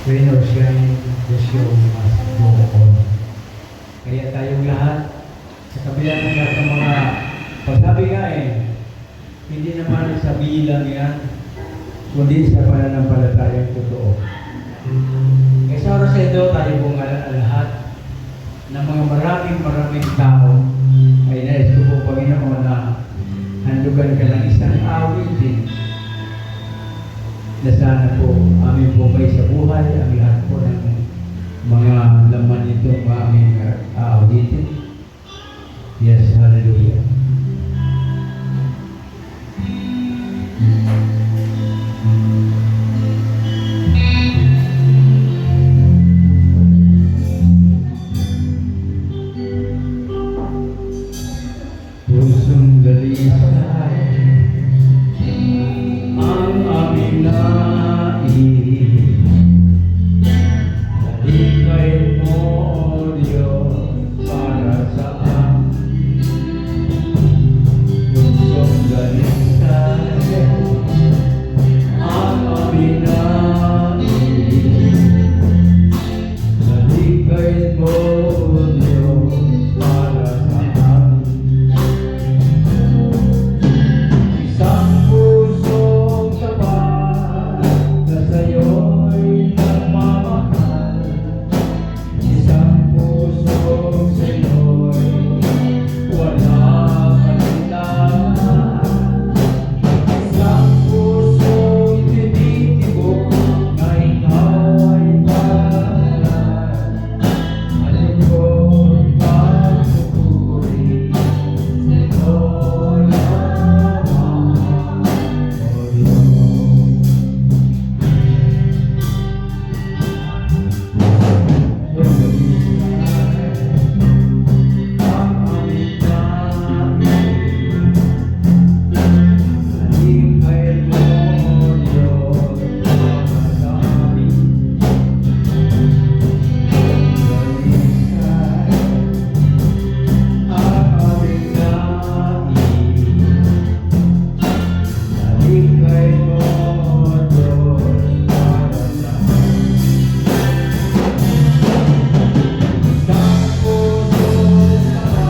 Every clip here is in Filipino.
trainer siya the show must go on. Kaya tayong lahat, sa kabila ng lahat ng mga pagsabi nga hindi naman sa bilang yan, kundi sa pananampalatayang totoo. Kaya sa oras ito, tayo pong lahat ng mga maraming tao ay nais ko po, Panginoon, na handugan ka ng isang awitin na sana po amin po kayo sa buhay, ang lahat po ng mga laman nito aming awitin. Yes, hallelujah. Pusong dalisay ang aming nais, dalikay mo, O Diyos, para sa amin. Pusong dalisay ang aming nais, dalikay mo, O Diyos, para sa amin. Isang pusong tapat na sa'yo'y nagmamahal, isang pusong sa'yo'y walang kalinlangan, isang pusong tinitibok na ikaw ay pagkalan, alingkod pagpupuri sa'yo lamang, O Diyos. Ang aming nais, dalikay mo, O Diyos, para sa amin. Dalisay ang aming nais, dalikay mo, O Diyos, para sa amin. Isang pusong tapat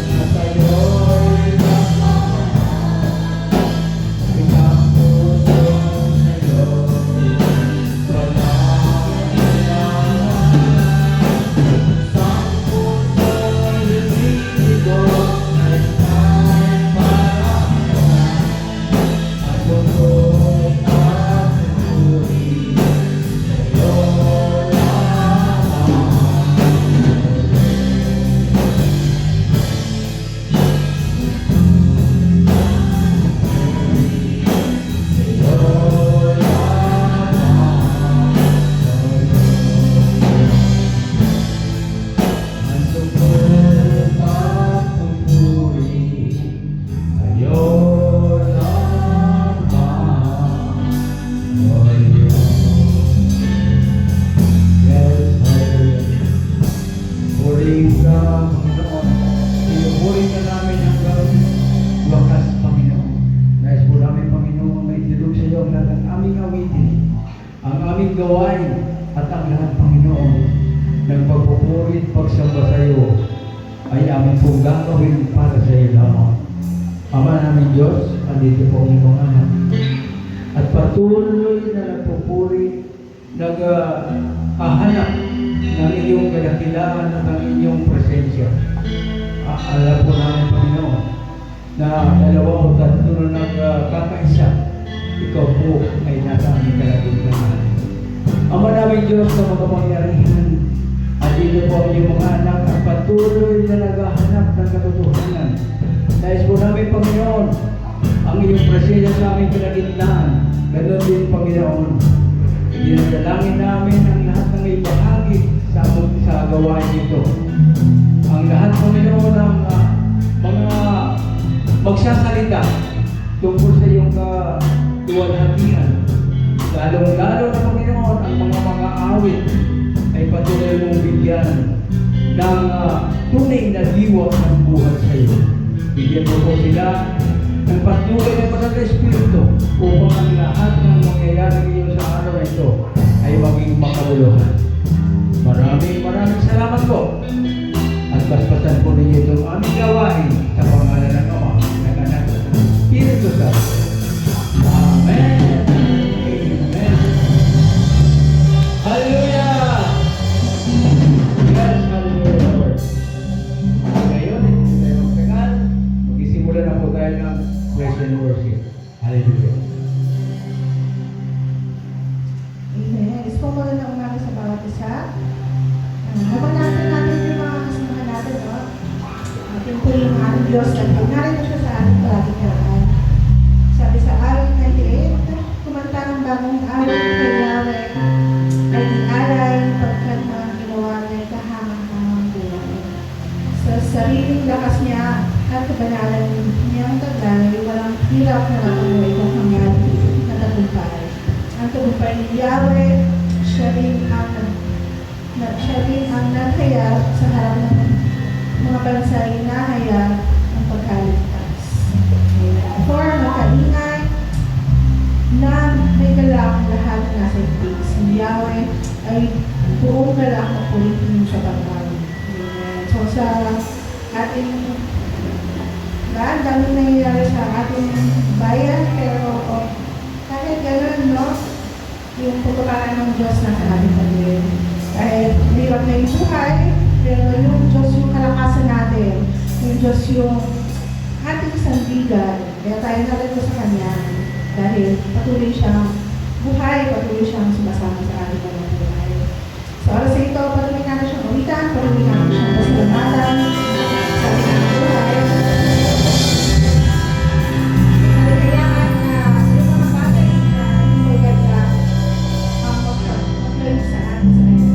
na sa'yo'y nagmamahal, isang pusong sa'yo'y walang kalinlangan, isang pusong tinitibok na ikaw ay pagkalan, alingkod pagpupuri sa'yo Pinupuri ka namin hanggang wakas, Panginoon. Nais po namin, Panginoon, may dilog sa iyo ang lahat ng aming awitin, ang aming gawain, at ang lahat, Panginoon, ng pagpupuri at pagsamba sa iyo ay aming pong gagawin para sa iyo lamang. Ama namin Diyos, andito po ang iyong anak, at patuloy na nagpupuri, naghahanap ng iyong kadakilaan at ng inyong presensya. Alam po namin, Panginoon, na dalawa o tatlo na nagkakaisa, ikaw po ay nasa aming kalagitnaan. Ama namin Diyos na makapangyarihan, at dito po ang iyong mga anak at patuloy na naghahanap ng katotohanan. Nais po namin, Panginoon, iyong presensya sa aming pinagitnaan. Ganon din, Panginoon. Dinadalangin namin ang lahat ng may bahagi sa gawain ito. Ang lahat, Panginoon, ng mga magsasalita tungkol sa iyong kaluwalhatian. Lalong-lalo na, Panginoon, ang mga awit ay patuloy mong bigyan ng tunay na diwa ng buhay sa iyo. Bigyan mo po sila ng patuloy na pagkaka-espiritu upang ang lahat ng mangyayari ngayon sa araw na ito ay maging makabuluhan. Maraming salamat po. At basbasan po ninyo itong aming gawain sa pangalan ng Ama, ng Anak, at ng Espiritu Santo. Amen. Amen. Hallelujah! Yes, hallelujah, Lord. Ngayon, hindi tayo magtagal. Magsisimula na po tayo ng praise and worship. Hallelujah. Amen. Gusto ko muna ng umaga sa bawat isa. Habang natin yung mga kasama natin, no? Atin po yung ating Diyos at narito siya sa ating palagitan. Sabi sa awit 98, kumanta ng bagong awit kay Yahweh ay di-alay pagkat mga ginawa niya kahangang-hangang buhay. Sa sariling lakas niya at kabanalan niyang taglay, walang hirap na natuloy kung hanggang natagumpay. Ang tagumpay ni Yahweh, siya rin ang nakaya sa harap ng mga bansa inahaya ng pagkaligtas. For makaingay na may galak lahat na nasa ibig. Si Yahweh ay buong galak na pulitin sa pagkalig. So sa ating daming nangyayari sa ating bayan, pero kahit gano'n, no? Yung pagkakaroon ng Diyos na sa ating pagkalig. Kahit hirap na yung buhay, pero yung Diyos yung kalakasan natin, yung Diyos yung ating sandigan, kaya tayo narito sa Kanya dahil patuloy siyang buhay, patuloy siyang sumasama sa ating mga buhay. So, oras sa ito, patuloy natin siyang ulitan, patuloy natin siyang pasalamatan sa ating mga buhay. Kailangan na yung mga bagay na hindi ganda ang mag-play sa atin sa kanya.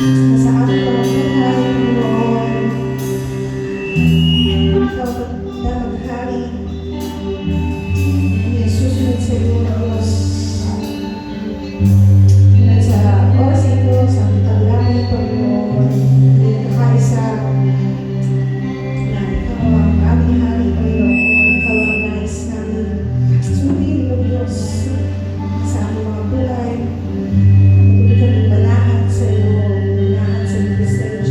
Sa aming mga buhay, Panginoon, Ikaw na maghari. Hindi susunod sa iyo, Diyos. At sa oras ito, sa aming talangin, Panginoon, hindi nakaisa na Ikaw ang aming hari, Panginoon. Ikaw ang nais namin sundin, O Diyos, sa aming mga buhay. Patuloy kami manahan sa iyo, manahan sa Kristo.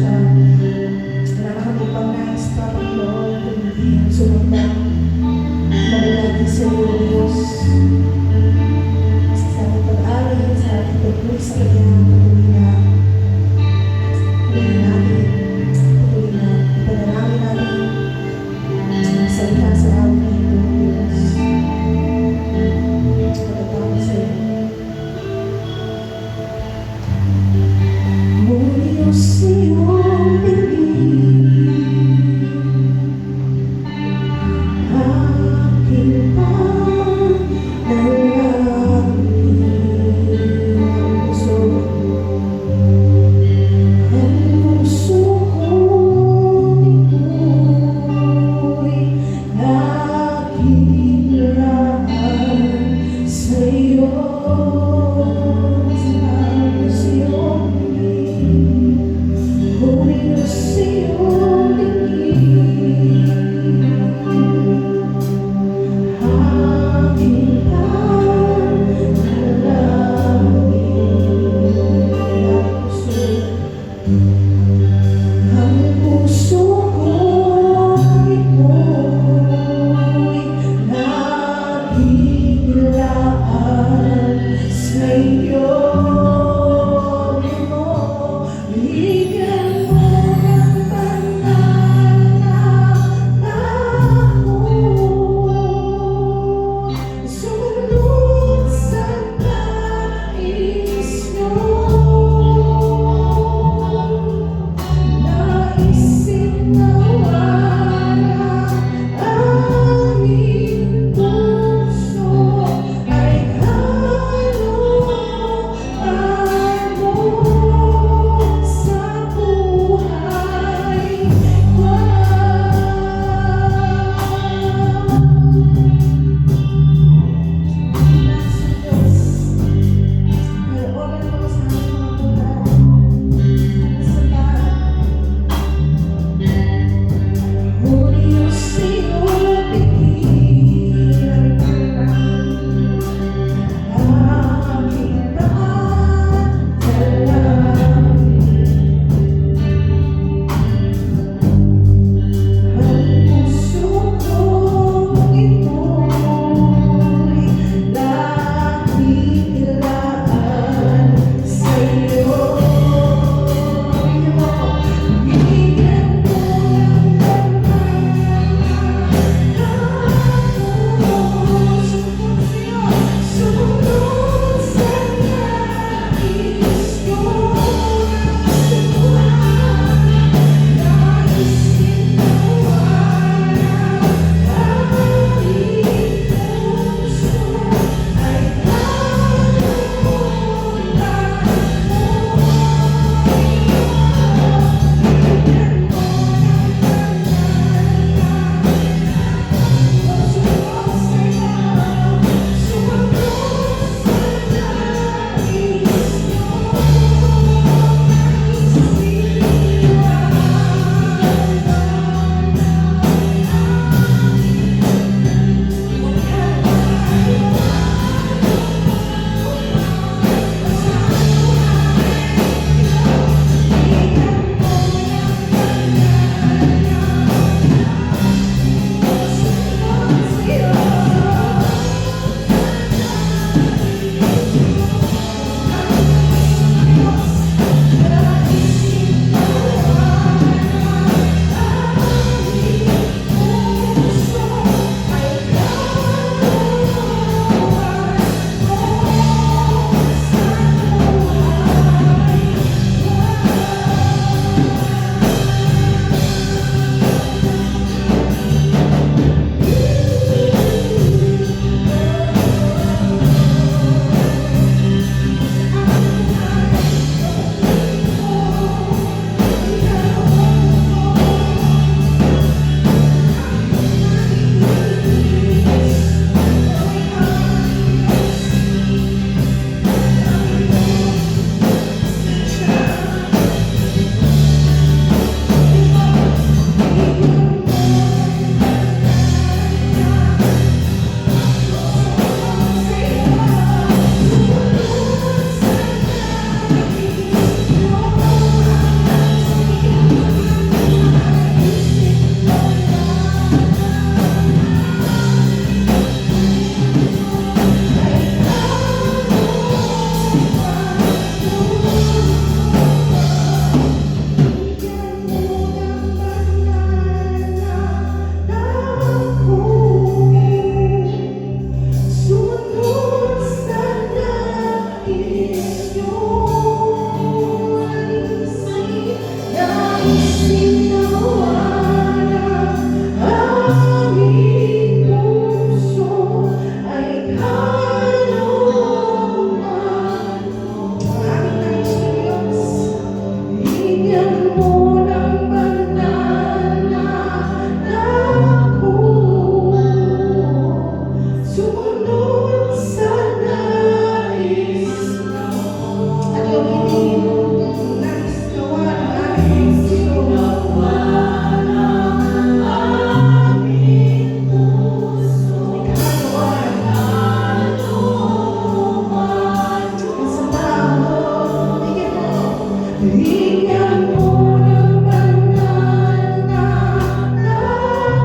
Bigyan mo ng banal na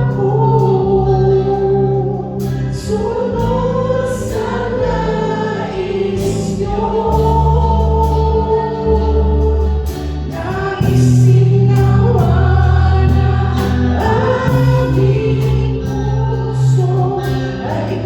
ako, sunod sa nais niyo. Naisinawa na aking puso ay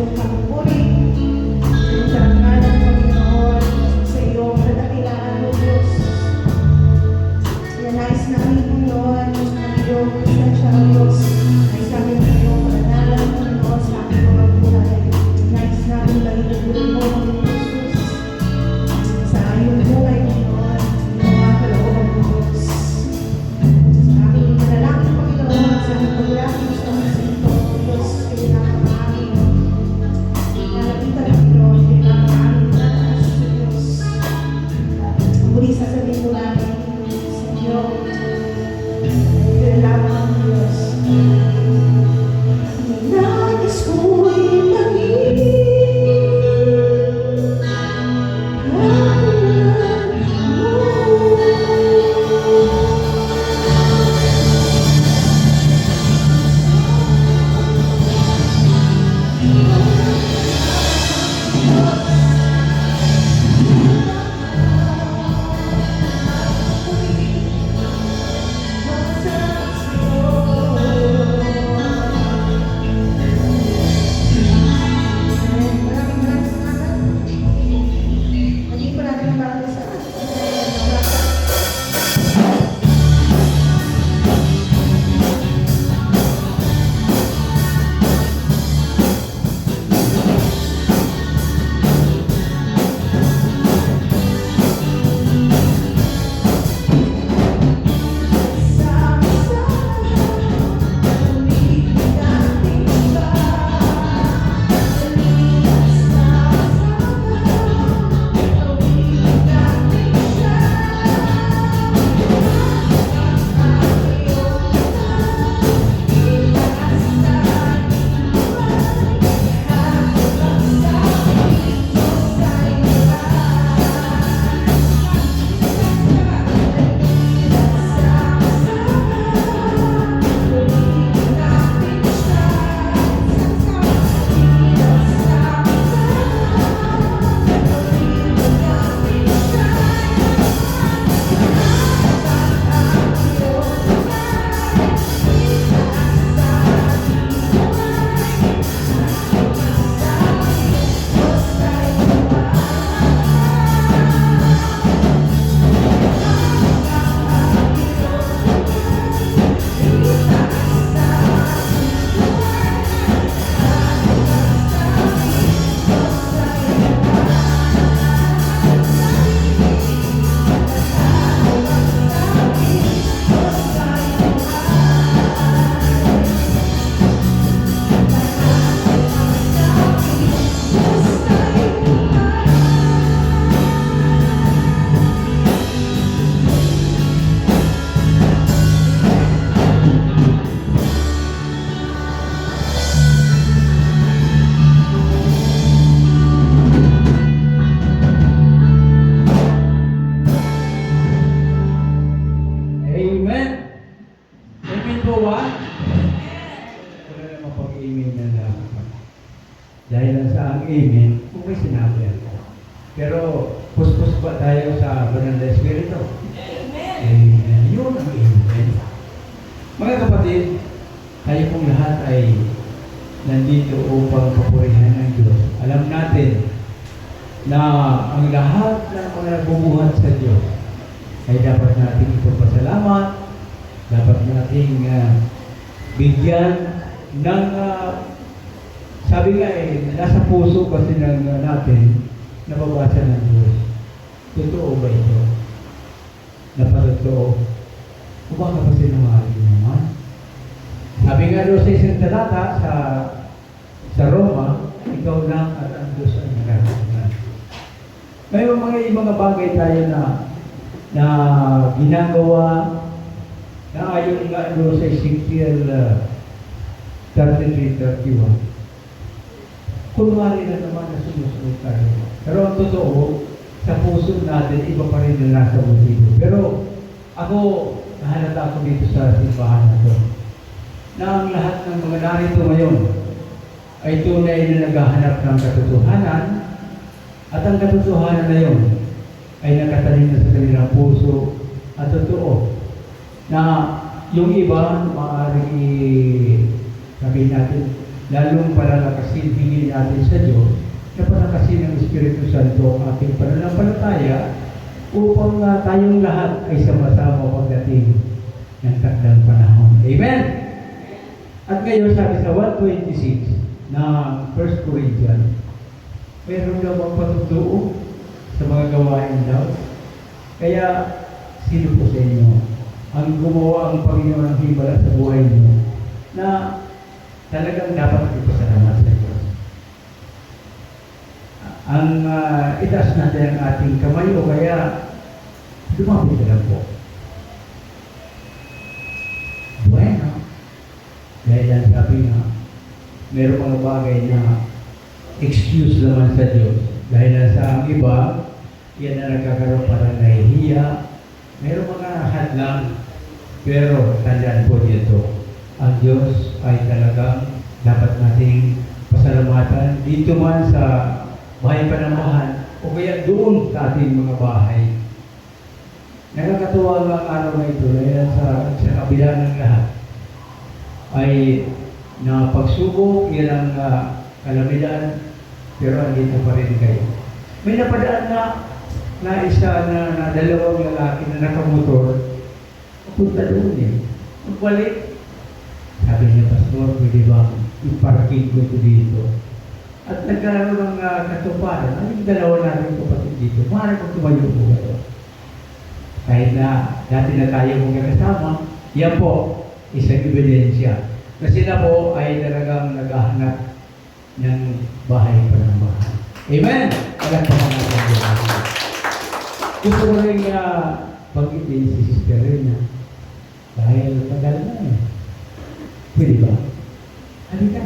iyong pagpupuri, sa iyong karangalan, Panginoon, sa iyong kadakilaan, O Diyos. Kaya nais namin, Panginoon, ang iyong presensya, O Diyos. Nais namin ang iyong karangalan, Panginoon, sa aming mga buhay. Nais namin magiging mo, Panginoon Jesus, sa iyong buhay, Panginoon, sa mga kalooban, O Diyos. Sa aming manalangin, Panginoon, sa aming paglaki sa mga sinto, O Diyos, kailangan ang aming nalapitan, Panginoon, kailangan ang aming nataas, O Diyos. Muli sasabihin mo namin sa iyo, kailangan ang Diyos. Nais ko'y langit, Amen. Amen po ba? Wala naman pag-amen na lang. Dahil lang sa ang amen, kung may sinabi ako. Pero, puspos ba tayo sa banal na Espiritu? Amen. Amen. Yun ang amen. Mga kapatid, tayo pong lahat ay nandito upang papurihan ng Diyos. Alam natin na ang lahat ng mga nagbubuhat sa Diyos ay dapat nating ipagpasalamat, dapat nating bigyan ng, sabi nga nasa puso kasi natin, nababasa ng Diyos. Totoo ba ito? Napatotoo? O baka pa sinungaling naman? Sabi nga doon sa isang talata sa Roma, ikaw lang at ang Diyos ang nagkakaroon. May mga bagay tayo na ginagawa na ayon nga doon sa Ezekiel 33:31. Kunwari na naman na sumusunod tayo. Pero ang totoo, sa puso natin, iba pa rin na nasa motibo. Pero ako, nahalata ako dito sa simbahan na ito, na ang lahat ng mga narito ngayon ay tunay na naghahanap ng katotohanan, at ang katotohanan na yun ay nakatanim na sa kanilang puso at totoo na yung iba maaaring sabihin natin lalong palalakasin, hingin natin sa Diyos na palakasin ng Espiritu Santo ang ating pananampalataya upang tayong lahat ay sama-sama pagdating ng takdang panahon. Amen? At ngayon sabi sa 1:26 na 1 Corinthians, meron daw ang patutuo sa mga gawain daw. Kaya, sino po sa inyo ang gumawa ang Panginoon ng himala sa buhay niyo na talagang dapat ipasalamat sa Diyos? Ang itaas natin ang ating kamay o kaya lumapit na lang po. Bueno. Dahil yan sabi nga, meron mga bagay na excuse naman sa Diyos. Dahil na sa ang iba, yan na nagkakaroon parang nahihiya. Meron mga hadlang. Pero tandaan po dito, ang Diyos ay talagang dapat nating pasalamatan dito man sa bahay panamahan o kaya doon sa ating mga bahay. Nakakatuwa ang araw na ito dahil sa kabila ng lahat ay na pagsubok, yan ang kalamidad, pero andito pa rin kayo. May napadaan na isa na dalawang lalaki na nakamotor, punta doon eh. Magbalik. Sabi niya, Pastor, pwede ba iparking ko ito dito? At nagkaroon ng katuparan. Ang dalawa natin kapatid dito, maaari kong tumayo po kayo. Kahit na dati na tayo mong kasama, yan po, isang ebidensya. Na sila po ay talagang naghahanap ng bahay pa ng bahay. Amen? Palagpakan natin Diyos. Gusto ko rin pag-ibig si Sister Rina. Dahil tagal na eh. Pwede ba? Halika.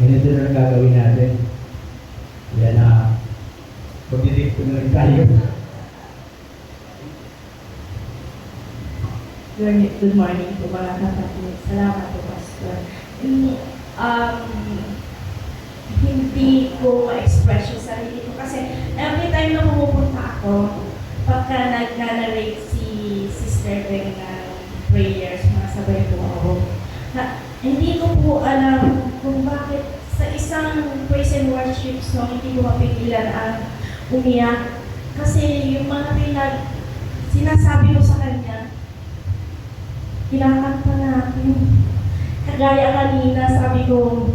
Ganito na lang gagawin natin. Yan na, pag-ibig ko na lang tayo. Good morning po mga kapatid. Salamat po, Pastor. Hindi ko ma-express yung sarili ko kasi every time na pumupunta ako, pagka nag-narrate si Sister Beng ng prayers, masabay po ako. Hindi ko po alam kung bakit sa isang praise and worship song, hindi ko mapigilan ang umiyak. Kasi yung mga sinasabi ko sa kanya, kinakanta natin. Kagaya kanina, sabi ko,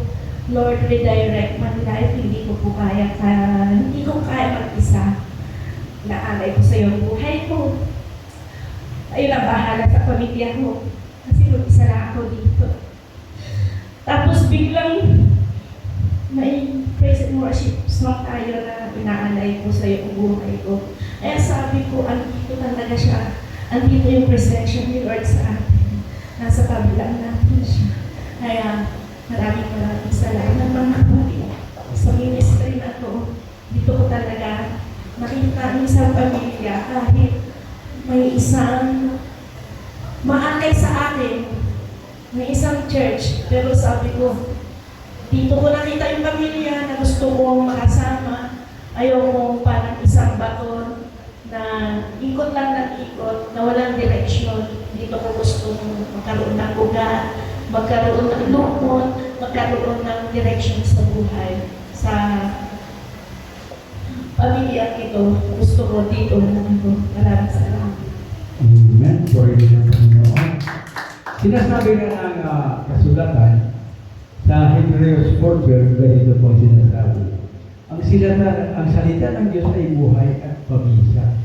Lord, redirect my life. Hindi ko po kaya mag-isa. Naalay ko sa iyo buhay ko. Ayun ang bahala sa pamilya ko. Kasi mag-isa na ako dito. Tapos biglang may praise and worship song tayo na inaalay ko sa iyo ang buhay ko. Kaya sabi ko, andito talaga siya. Andito yung presensya ni Lord sa atin. Nasa kabilang natin siya. Kaya maraming salamat mga kapatid sa ministry na to. Dito ko talaga nakita ang isang pamilya kahit may isang maakay sa akin, may isang church, pero sabi ko, dito ko nakita yung pamilya na gusto kong makasama. Ayaw kong parang isang baton na ikot lang ng ikot, na walang direksyon. Dito ko gusto magkaroon ng ugat, magkaroon ng lukot, magkaroon ng direksyon sa buhay. Sa pamilya ito, gusto ko dito naman ko. Maraming salamat. Amen. Glory to the Panginoon. Sinasabi nga ng kasulatan sa Hebrews 4:12, ganito po sinasabi. Ang salita ng Diyos ay buhay at pabisa.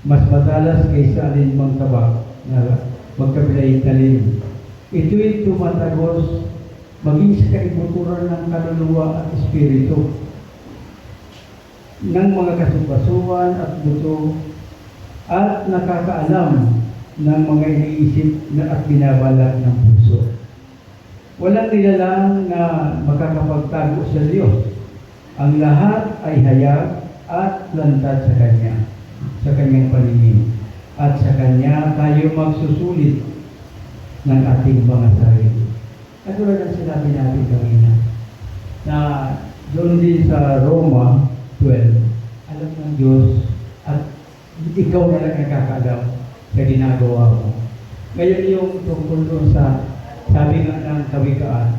Mas matalas kaysa alinmang tabak na magkabilay talim. Ito'y tumatagos maging sa kaibuturan ng kaluluwa at espiritu, ng mga kasukasuan at buto, at nakakaalam ng mga iniisip at binabalak ng puso. Walang nilalang na makakapagtago sa Diyos. Ang lahat ay hayag at lantad sa Kanya, sa Kanyang paningin, at sa Kanya tayo magsusulit ng ating mga sarili. Katulad ang sinabi natin kanina, na doon din sa Roma 12, alam ng Diyos at ikaw na lang nakakaalam sa ginagawa mo. Ngayon yung tungkol doon sa Sabi nga ng kawikaan,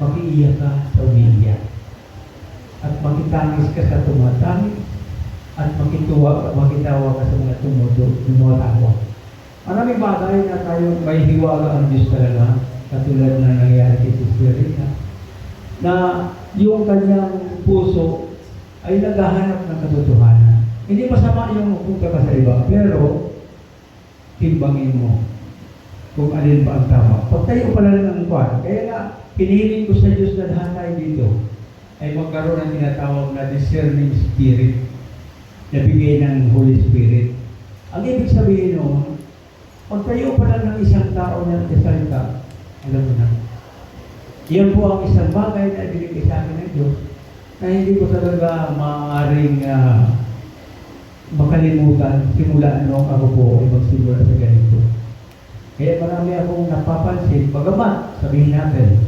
makiiyak ka sa umiiyak. At makitangis ka sa tumatangis. At makitawa ka sa mga tumatawa. Maraming bagay na tayo may hiwaga ang Diyos talaga. Katulad na nangyari kay Sister Rita. Na yung kanyang puso ay naghahanap ng katotohanan. Hindi masama yung magpunta ka sa iba, pero timbangin mo kung alin ba ang tama. Pag tayo pala ng kwan, kaya nga, pinihiling ko sa Diyos na lahat tayo dito ay magkaroon ng tinatawag na discerning spirit na bigay ng Holy Spirit. Ang ibig sabihin noon, pag tayo pala ng isang tao na nagsasalita, alam mo na, yan po ang isang bagay na ibigay sa akin ng Diyos na hindi ko talaga maaaring makalimutan simula nung ako po ay magsimula sa ganito. Kaya marami akong napapansin, bagamat sabihin natin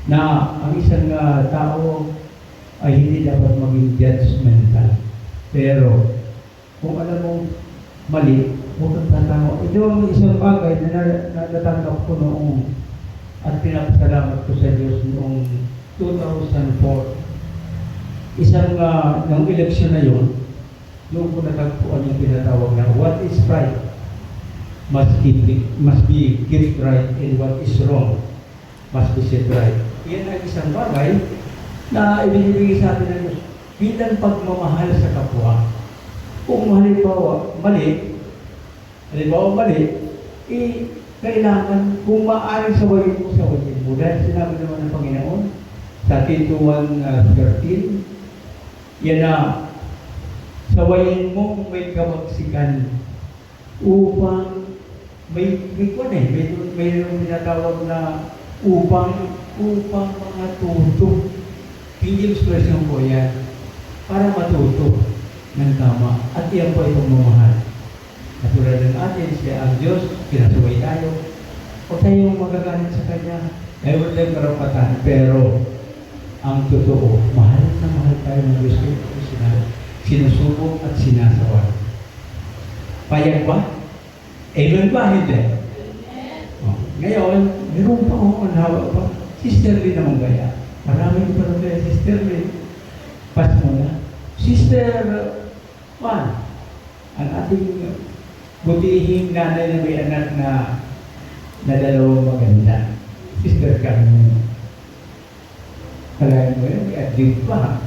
na ang isang tao ay hindi dapat maging judgmental. Pero kung alam mo mali, huwag kang tatawa. Ito ang isang bagay na natanggap ko noong at pinapasalamat ko sa Diyos noong 2004. Isang ng eleksyon na yun, doon ko natagpuan yung tinatawag na what is right must be kept right, and what is wrong must be set right. Yan ang isang bagay na ibinibigay sa atin ng Diyos bilang pagmamahal sa kapwa. Kung halimbawa mali, kailangan kung maaaring sawayin mo. Dahil sinabi naman ng Panginoon sa Tito 1:13, yan na, sawayin mo kung may kamagsikan upang may tinatawag na upang mga tuto. Hindi expression po yan para matuto ng tama. At iyan po ay pagmamahal. Katulad ng atin, siya ang Diyos, kinasaway tayo. Huwag tayong magagalit sa Kanya. Ewan lang karapatan, pero ang totoo, mahal na mahal tayo ng Diyos kayo. Sinusubok at sinasaway. Payag ba? Amen ba? Hindi. Oh. Ngayon, meron pa ako hawa pa. Sister Lee naman kaya. Maraming pa rin kaya Sister Lee. Pas mo na. Sister Juan, ang ating butihing nanay na may anak na dalawang maganda. Sister Carmen. Kalahin mo yun, i-addict pa.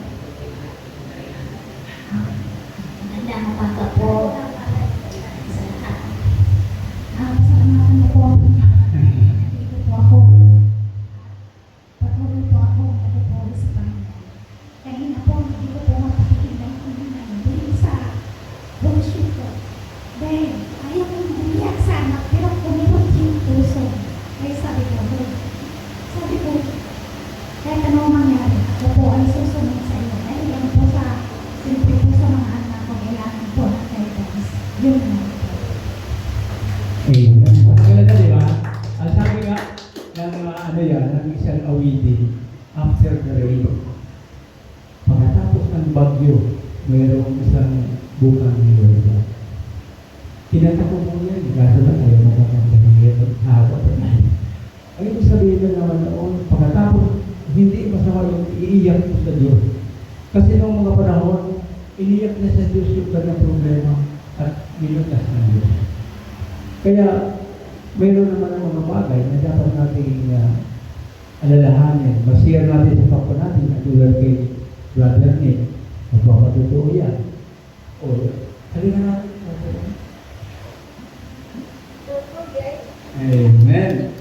Magandang umaga po. Sa lahat. Salamat na po. Dito po ako. Patuloy po ako nagpupuri sa Panginoon. Kanina po, hindi ko po mapakikita kung hindi sa worship ko. Dahil ayaw kong bumiyak sa anak, pero kumirot yung puso. Kaya sabi ko, kahit anong mangyari, ako po ay susunod sa iyo. Dahil yan po sa simple po sa mga anak ko, kailangan po ng guidance. Yun na. Amen. Maganda, di ba? Ang sabi nga ng isang awitin, after the rain, pagkatapos ng bagyo, mayroong isang bukang nilolita. Kinanta ko mo yan, kaso lang ayaw mo makakapagigil at hawa pa na. Ang ibig sabihin na naman noon, pagkatapos, hindi masama yung iiyak mo sa Diyos. Kasi noong mga panahon, iniyak na sa Diyos yung kanyang problema at nilutas ng Diyos. Kaya, mayroon naman ang mga bagay na dapat natin alalahanin. Masiyar natin sa kapwa natin at tulad kay Brother Nick. Magpapatutuo yan. O, halina natin. Amen.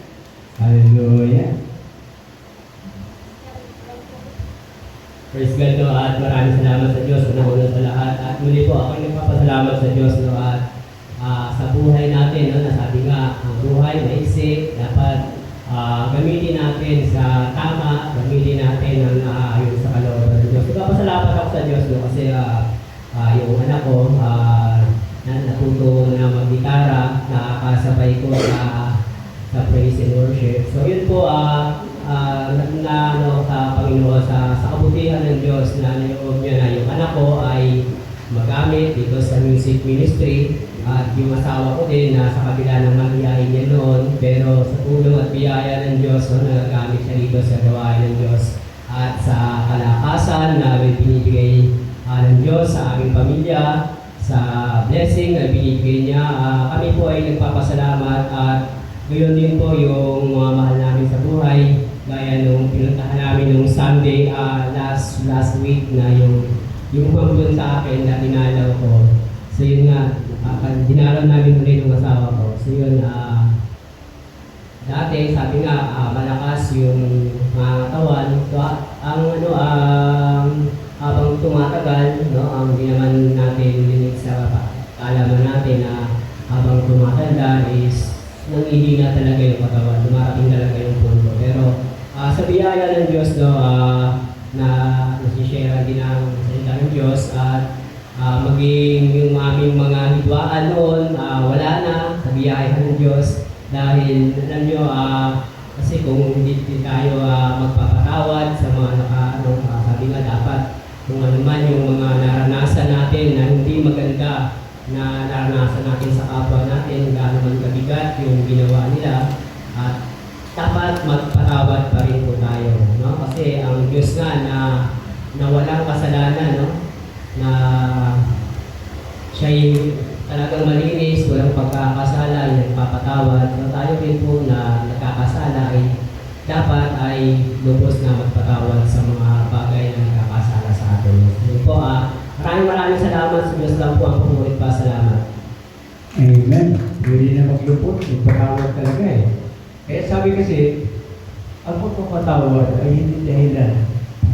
Hallelujah. Praise God, no, at maraming salamat sa Diyos una sa lahat. At muli po ako nagpapasalamat sa Diyos, no, at sa buhay natin, no, nasabi nga, ang buhay maiksi, dapat gamitin natin sa tama, gamitin natin ang ayon sa kalooban ng Diyos. Nagpapasalamat ako sa Diyos, no, kasi yung anak ko, natuto na mag-gitara, nakakasabay ko sa praise and worship. So yun po, sa Panginoon, sa kabutihan ng Diyos na niloob niya na yung anak ko ay magamit dito sa music ministry. At yung asawa ko din, nasa kabila ng magiyain niya noon, pero sa tulong at biyaya ng Diyos, no, nagagamit siya dito sa gawain ng Diyos. At sa kalakasan na may binibigay ng Diyos sa aming pamilya, sa blessing na binibigay niya, kami po ay nagpapasalamat at ngayon din po yung mga mahal namin sa buhay, gaya nung pinuntahan namin nung Sunday last week na yung pambun sa akin na dinalaw ko. So yun nga, dinalaw namin ulit yung asawa ko. So yun, dati sabi nga, malakas yung mga katawan. So habang tumatagal, no, ang di naman natin linig sa kaalaman natin na habang tumatanda is nangihina talaga yung katawan, dumarating talaga yung punto. Pero sa biyaya ng Diyos, no, na nasishare din ang salita ng Diyos at maging yung aming mga hidwaan noon, wala na sa biyaya ng Diyos. Dahil alam nyo, kasi kung hindi tayo magpapatawad sa mga sabi nga dapat kung ano man yung mga naranasan natin na hindi maganda na naranasan natin sa kapwa natin, gaano man kabigat yung ginawa nila, at dapat magpatawad pa rin po tayo, no? Kasi ang Diyos nga na walang kasalanan, no, na siya'y talagang malinis, walang pagkakasala, yung nagpapatawad. So tayo rin po na nagkakasala ay dapat ay lubos na magpatawad sa mga bagay na nagkakasala sa atin. So po, maraming salamat sa Diyos lang po ang pumulit pa. Salamat. Amen. Hindi na maglupot, magpatawad talaga eh. Kaya sabi kasi, ang pagpapatawad ay hindi dahilan.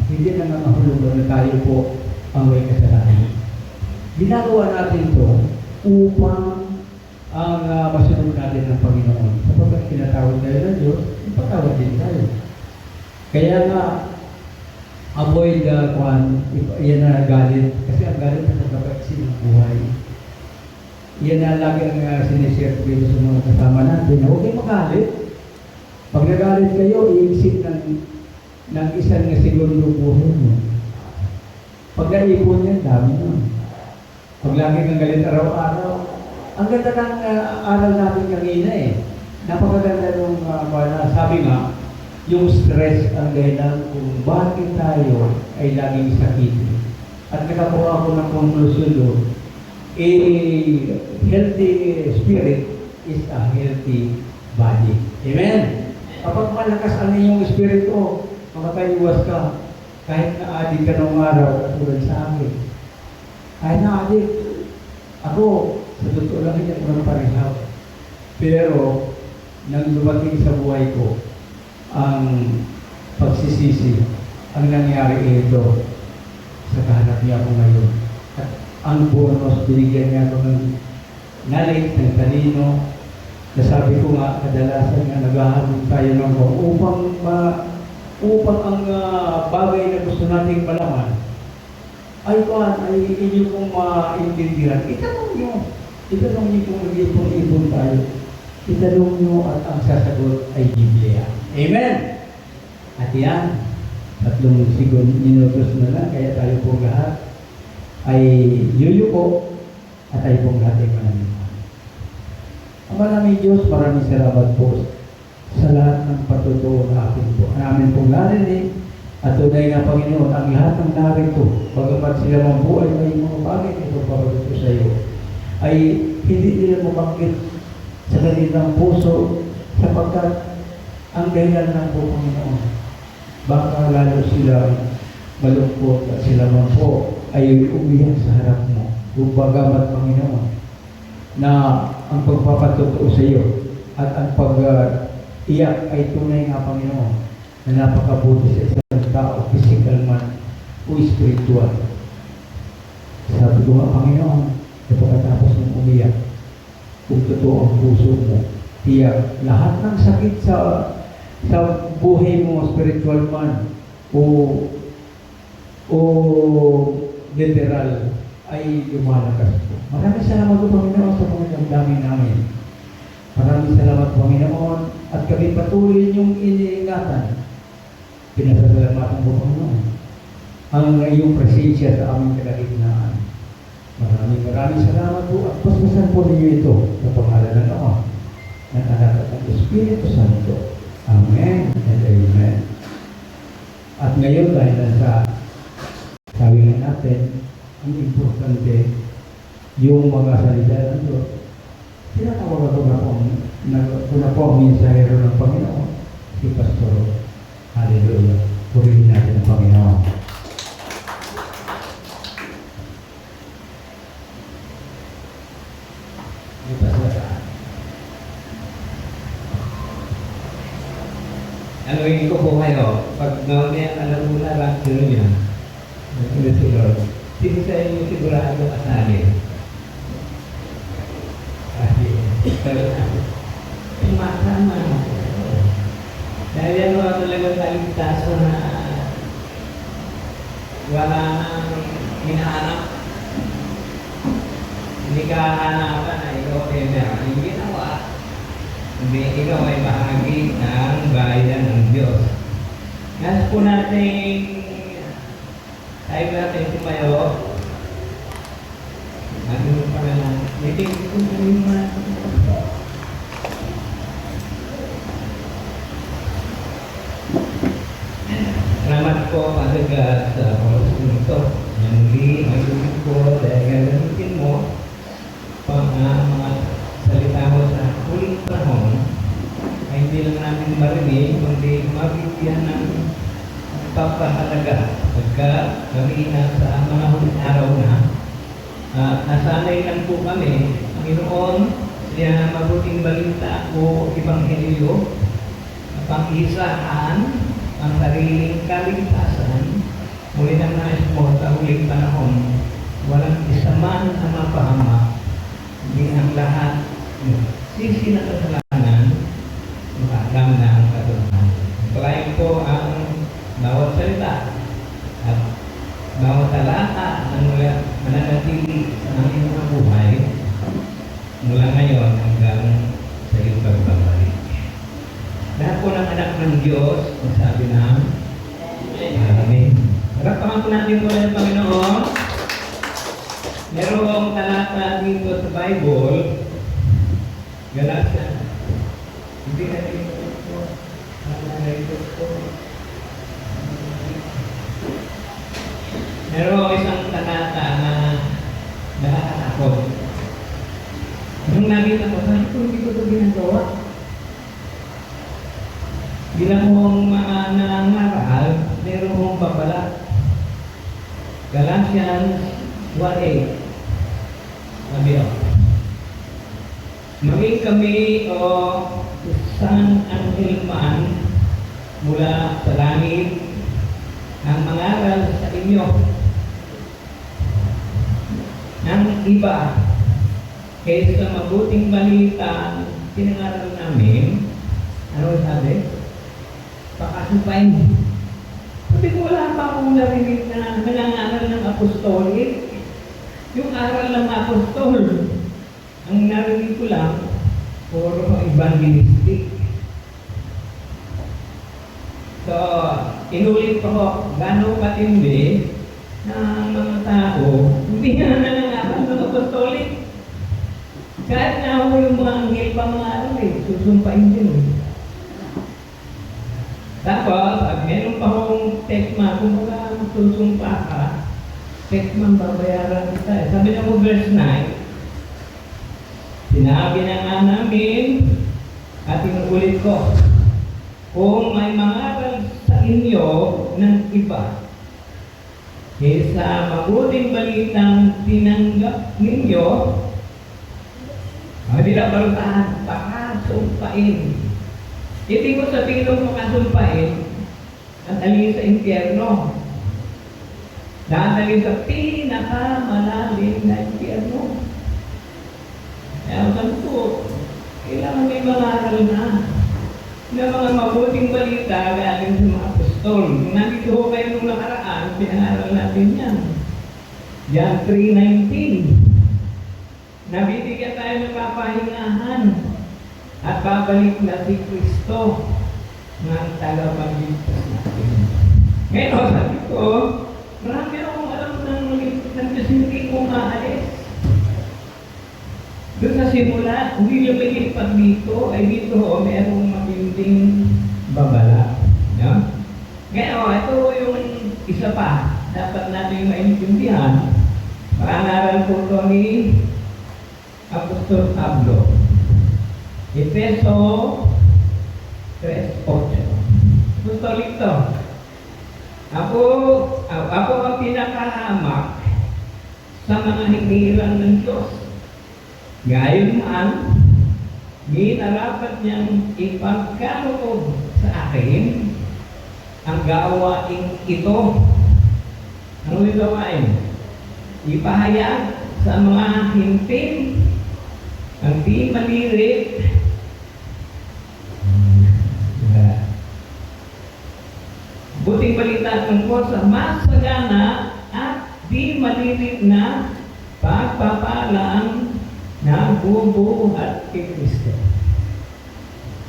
Hindi na nangahulugan na tayo po ang may kasalanan. Ginagawa natin ito upang ang masunod natin ng Panginoon. Sapagkat pinatawad tayo ng Diyos, ipatawad din tayo. Kaya nga, avoid yan na galit. Kasi ang galit na nagkakaksi ng buhay. Yan na lagi ang sinishare ko dito sa mga kasama natin. Huwag kayong magalit. Pag nagalit kayo, iisip ng isang segundo buhay mo. Pag naipon yan, dami nun. Pag lagi kang galit araw-araw, ang ganda ng aral natin kanina eh. Napakaganda nung sabi nga, yung stress ang dahilan kung bakit tayo ay laging sakit. At nakakuha ako ng konklusyon doon, a healthy spirit is a healthy body. Amen? Kapag malakas ang inyong espiritu, makataiwas ka. Kahit na-addict ka ng araw, katulad sa akin. Kahit na-addict, ako, sa totoo lang hindi ako ng parehaw. Pero, nang dumating sa buhay ko, ang pagsisisi, ang nangyari ito, sa kahanap niya ako ngayon. At ang bonus, binigyan niya ako ng knowledge, ng talino, nasabi ko nga, kadalasan nga naghahanap tayo ng upang ang bagay na gusto nating malaman ay inyo kong maintindihan. Itanong nyo kung nag-ipon tayo. Itanong nyo at ang sasagot ay Biblia. Amen! At yan, 3 minutos na lang, kaya tayo po lahat ay yuyuko at tayo pong lahat ay manamit. Ang maraming Diyos, maraming salamat po sa lahat ng patutuo na namin pong narinig. At tunay nga, Panginoon, ang lahat ng narito, bagamat sila mang buhay may mga bagay na ito pagkatuto sa iyo, ay hindi nila mabanggit sa kanilang puso sapagkat ang dahilan ng po, Panginoon, baka lalo sila malungkot at sila man po ay umiyak sa harap mo. Kung bagamat, Panginoon, na ang pagpapatuto sa iyo at ang pag-iyak ay tunay nga, Panginoon, na napakabuti sa isang tao, physical man o spiritual. Sabi ko nga, Panginoon, na pagkatapos mong umiyak, kung totoo ang puso mo, tiyak, lahat ng sakit sa buhay mo, spiritual man o literal, ay lumalakas po. Maraming salamat po, Panginoon, sa pagdamdamin namin. Maraming salamat, Panginoon, at kami patuloy niyong iniingatan. Pinasasalamatan po, Panginoon, ang iyong presensya sa aming kalagitnaan. Maraming Maraming salamat po at paspasan po ninyo ito sa pangalan ng Ama, ng Anak at ng Espiritu Santo. Amen and Amen. At ngayon dahil nasa sabi nga natin, ang importante yung mga salita ng Diyos. Tinatawagan ko na po ang mensahero ng Panginoon, si Pastor. Hallelujah. Purihin natin ang Panginoon. Anuin ko po kayo, pag mamaya alam mo na rapture niya, si Lord, sino sa inyo sigurado kasali? Masama. Dahil yan mga talagang kaligtasan na wala nang hinahanap. Hindi ka hanapan na ikaw ay meron yung ginawa. Hindi ikaw ay bahagi ng bayan ng Diyos. Nasa po natin, tayo natin tumayo. Ano pa na lang, meeting ko na yung mga salamat po pagkagat sa oras nito. Muli, magiging ko dahil gagamitin mo pang mga salita mo sa huling panahon ay hindi lang namin marinig, kundi mabigyan ng papahalaga pagka kami na sa mga huling araw na. Nasanay lang po kami, Panginoon, siya mabuting balita o ebanghelyo, pang-isahan, ang sariling kaligtasan, ngunit ang nais mo sa huling panahon, walang isa man ang mapahama, hindi ang lahat sisi na kasalanan, makakam na ang katotohanan. Pagkain po ang bawat salita at bawat talata na mananatili sa aming mga buhay mula ngayon hanggang sa iyong pagbabalik. Lahat po ng anak ng Diyos, sabi na, Amen. Harapang po natin po ng Panginoon. Merong talata dito sa Bible, Galatia. Hindi na dito po. Merong isang talata na nakakatakot. Nung nakita ko, sabi ko, hindi ko ito ginagawa. Bilang mong mga nangangaral, meron mong babala. Galatians 1:8. Sabi o, maging kami o isang anghel man mula sa langit ang mangaral sa inyo ng iba kaysa mabuting balita pinangaral namin. Ano sabi? Pakasumpain. Sabi ko, wala pa akong narinig na nangangaral ng apostolik. Yung aral ng apostol, ang narinig ko lang, puro evangelistic. So, inulit ko, gano'ng katindi ng mga tao, hindi na nangangaral ng apostolik. Kahit na ako yung mga anghel pa mga aral susumpain din. Tapos, pag meron pa akong tekma, kung wala magsusumpa ka, tekma babayaran kita. Sabi na mo verse 9, sinabi na nga namin at inuulit ko, kung may mangaral sa inyo ng iba, kaysa mabuting balitang tinanggap ninyo, hindi na balutahan, pakasumpain. Hindi ko sabihin ng makasumpain at alin sa impyerno. Dadalhin sa pinakamalalim na impyerno. Kaya sabi ko, kailangan may mangaral na. Na mga mabuting balita galing sa mga apostol. Kung nandito ho kayo nung nakaraan, pinangaral natin yan. John 3:19. Nabibigyan tayo ng kapahingahan at babalik na si Kristo ng tagapagligtas natin. Ngayon, sabi ko, marami akong alam ng Diyos hindi kong aalis. simula, hindi lumilipad dito, ay dito ho, merong matinding babala. No? Ngayon, ito yung isa pa, dapat natin maintindihan. Pangaral po ito ni Apostol Pablo. Efeso 3:8. Apostol ito. Ako ang pinakahamak sa mga hinirang ng Diyos. Gayon man, ginarapat niyang ipagkaloob sa akin ang gawain ito. Ano yung gawain? Ipahayag sa mga hintin ang di malirit buting balita tungkol sa masagana at di malilit na pagpapalaan na bubuhat kay Kristo.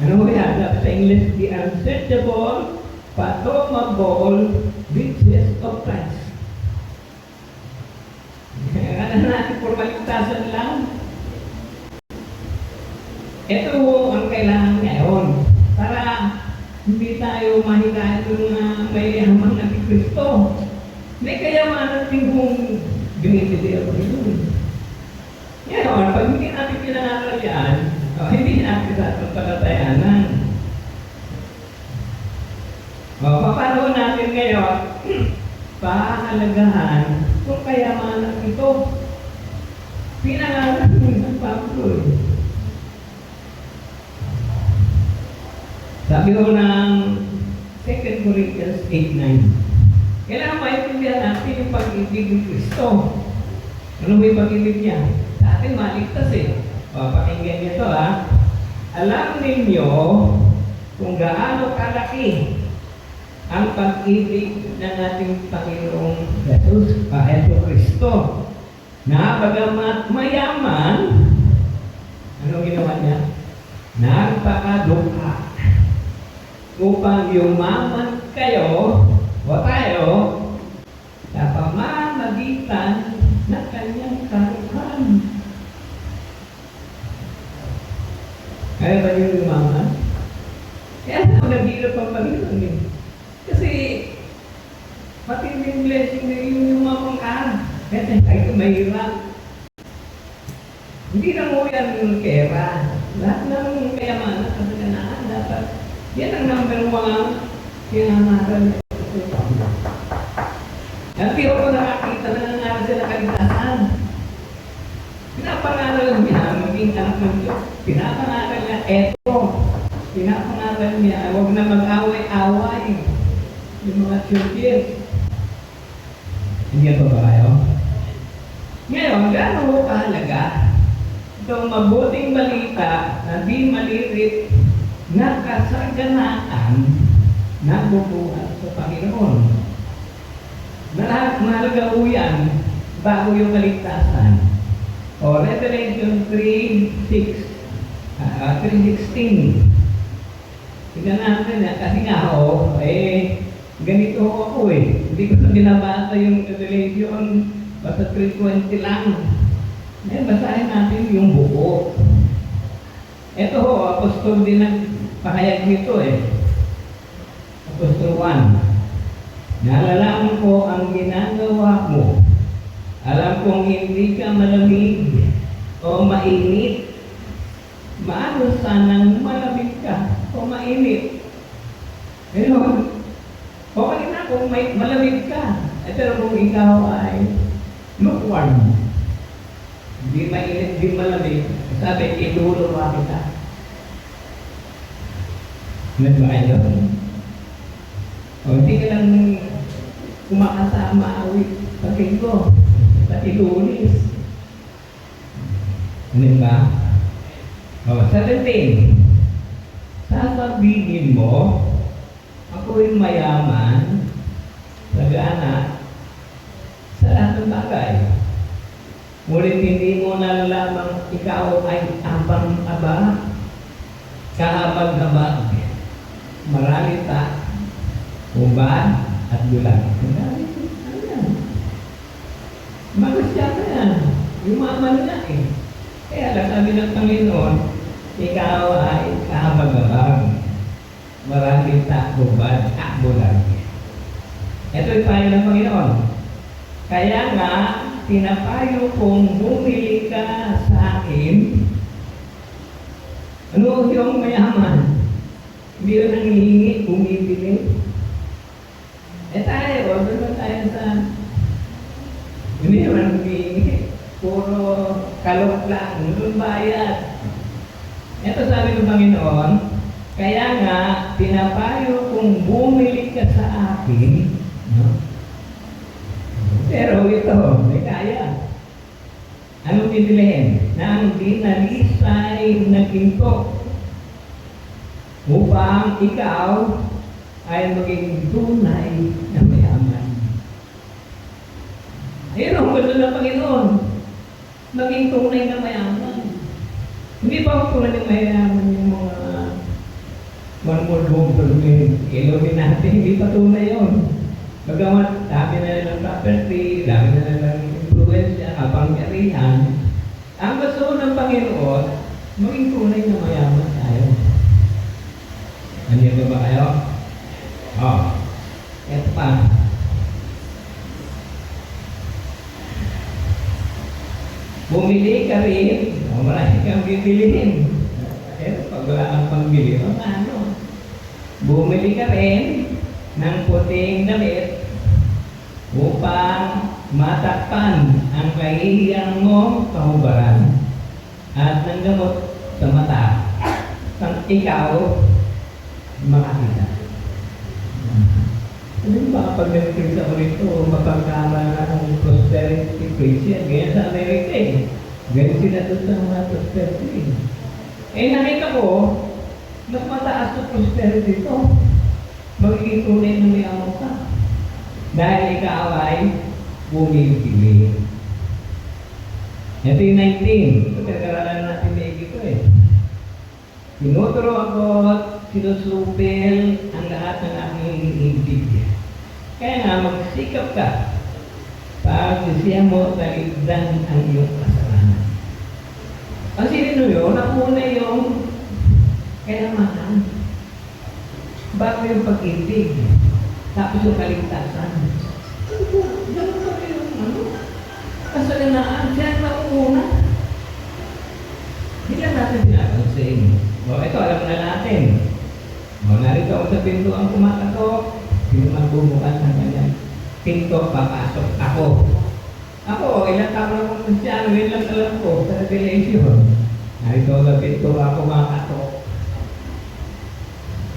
Ano yan? Sa English, the unsearchable, fathomable riches of Christ. Ano natin, formalitasan lang. Ito ang kailangan ngayon para hindi tayo mahilahin ng may yaman na si Kristo. May kayamanan din kung binibigay ako yun. Ngayon, pag hindi natin pinangaral yan, hindi natin sa pagpapatayanan. Paano natin ngayon pahalagahan kung kayamanan ito? Pinangaral ng Pablo. Sabi ko ng 2 Corinthians 8:9. Kailangan maintindihan natin yung pag-ibig ni Kristo. Ano ba yung pag-ibig niya? Sa atin maligtas eh. Pakinggan niyo ito ha. Alam ninyo kung gaano kalaki ang pag-ibig ng ating Panginoong Jesus, Heso Kristo, na bagamat mayaman, ano ginawa niya? Nagpakadukha upang yumaman kayo o tayo sa pamamagitan ng kanyang karuhan. Kaya ba yung yumaman? Kaya ako nag-hirap ang Panginoon eh. Kasi matinding blessing na yung yumaman ka. Kasi ay mahirap. Hindi na mo yan kera. Lahat ng kayamanan at kasaganaan dapat yan ang number one pinangaral niya. At di ako nakakita na nangaral siya na kaligtasan. Pinapangaral niya maging anak ng Diyos. Pinapangaral niya eto. Pinapangaral niya huwag na mag-away-away yung mga churches. Hindi ba kayo? Ngayon, gano'n mo kahalaga itong mabuting balita na di malirit na kasaganaan na bubuhat sa Panginoon. Mahalaga po yan bago yung kaligtasan. O Revelation 3:16. Tignan natin na kasi nga ganito ako eh. Hindi ko na binabasa yung Revelation basta 3:20 lang. Ngayon basahin natin yung buo. Ito ho, apostol din ang pahayag nito eh. Apostol 1. Nalalaman ko ang ginagawa mo. Alam kong hindi ka malamig o mainit. Maano sanang malamig ka o mainit. Pero, okay na kung malamig ka. Pero kung ikaw ay lukewarm, hindi mainit, hindi malamig, sabi, iluluwa kita. Ano ba kayo? O hindi ka lang kumakasama awit pagkin ko, pati lunis. Ano ba? O, 17. Sasabihin mo, ako'y mayaman, sagana, sa lahat ng bagay. Ngunit hindi mo na lamang ikaw ay abang-aba, kahabag-habag, maralita, ubad, at gulang. Magasya ka yan. Yumaman na eh. Kaya lang sabi ng Panginoon, ikaw ay kahabag-habag. Maraming takbo-bad, takbo lang. Ito yung payo ng Panginoon. Kaya nga, pinapayo kong bumili ka sa akin. Ano yung mayaman? Hindi yun nangihingi, bumibili. Tayo, doon tayo sa... Hindi naman humihingi. Puro kalok lang, doon bayad. Ito sabi ng Panginoon, kaya nga, pinapayo kung bumili ka sa akin, no? Pero ito, may kaya. Anong bibilihin? Nang dinalisay na ginto upang ikaw ay maging tunay na mayaman. Ayun ang gusto ng Panginoon, maging tunay na mayaman. Hindi pa ako tunay na mayaman yung mga one-more-home ilorin natin, hindi pa tunay yun. Bagamat, dami na ng property, dami na ng influensya, kapangyarihan. Ang gusto ng Panginoon, maging tunay na mayaman tayo. Nandiyan ba kayo? Ito pa. Bumili ka rin, marami kang bibilihin. Pag wala kang pangbili, ano? Bumili ka rin ng puting damit upang matakpan ang kahihiyang mong kahubaran at ng gamot sa mata pang ikaw makakita. Ano ba pag nag-praise ako rito, mapagkama ng prosperity praise yan, ganyan sa Amerika eh. Ganyan sila doon sa mga prosperity. Nakita ko, mas mataas na prosperity ito. Magiging tunay na mayaman ka. Dahil ikaw ay bumibili. Ito yung 19. Ito kagaralan natin may ito eh. Tinuturo ako at sinusupil ang lahat ng aking ibig. Kaya nga magsikap ka para sisiya mo taligdan ang iyong kasalanan. Ang sinino yun, napuna yung kayamanan. Bago yung pag-ibig. Tapos yung kaligtasan. Ganun pa rin yung ano? Kasalanaan, siya na una. Hindi lang natin sinasabi sa inyo. Ito, alam na natin. Narito ako sa pintuan kumakatok. Sino man bumukas ng kanyang pinto, papasok ako. Ako, ilang taon akong Kristiano, yun lang alam ko sa Revelation. Narito sa pinto ako kumakatok.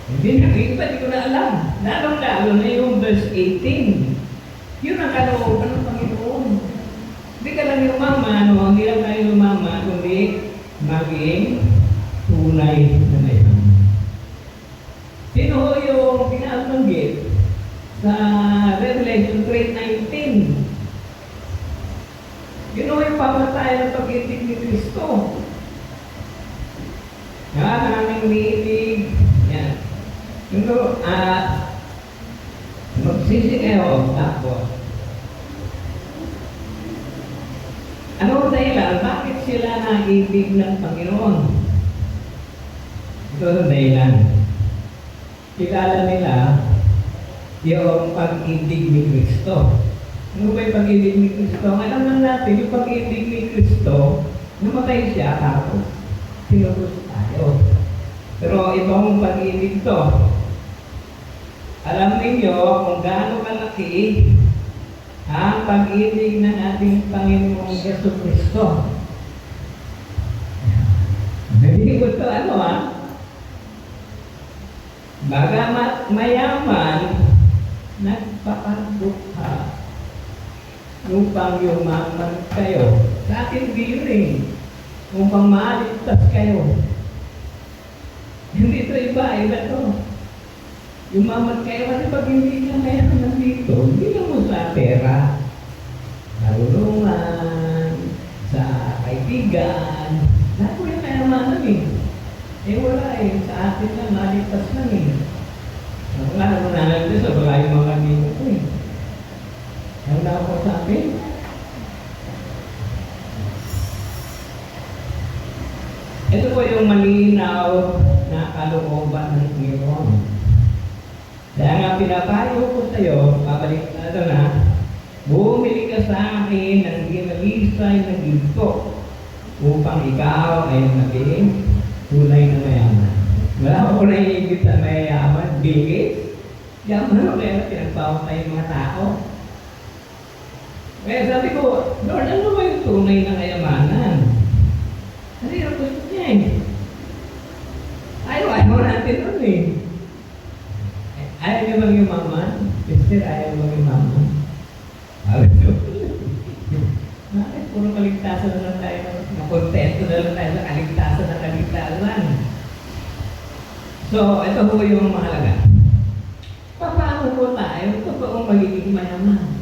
Hindi ko na alam. Lalong-lalo na yung verse 18. Yun ang kalooban ng Panginoon. Hindi ka lang umama, hindi lang tayo umama, kundi maging tunay na mayaman. Sino yung pinabanggit sa Revelation 3:19? Yun yung papatay ng pag-ibig ni Kristo. Aming niibig. Yan. Yung magsisikayo, tapos. Ano dahilan? Bakit sila naibig ng Panginoon? Ito ang dahilan. Kilala nila yung pag-ibig ni Kristo. Ano ba yung pag-ibig ni Kristo? Alam naman natin, yung pag-ibig ni Kristo, namatay siya tapos pinupos tayo. Pero itong pag-ibig to, alam ninyo kung gaano kalaki ang pag-ibig ng ating Panginoong Jesucristo. Hindi ko ito bagamat mayaman, nagpapagdukha upang yumaman kayo. Sa ating biling, upang maaligtas kayo. Hindi ito iba to. Yumaman kayo kasi pag hindi ka mayaman dito, hindi lang mo sa pera, narulungan, sa kaibigan, lahat mo yung kayamanan wala sa atin lang, maligtas lang wala naman nalang sa wala yung mga kanino ko Ang na ako sa amin. po yung malinaw na kalooban ng Panginoon. Kaya nga pinapayo ko sa iyo, babalik na ito na, bumili ka sa akin ng ginalisay na ginto upang ikaw ay maging tunay na mayaman. Wala ko na iigit sa mayaman, bigit. Yaman mo kaya pinagpapatay yung mga tao. Kaya sabi ko, Lord, ano ba yung tunay na kayamanan? Ano yung gusto niya eh? Ayaw natin nun eh. Ayaw niyo bang yumaman? Sister, ayaw bang yumaman? Ayaw niyo. Bakit? Puro kaligtasan na lang tayo. Makontento na lang tayo sa kaligtasan na kaligtasan. So, ito po yung mahalaga. Paano po tayo totoong magiging mayaman?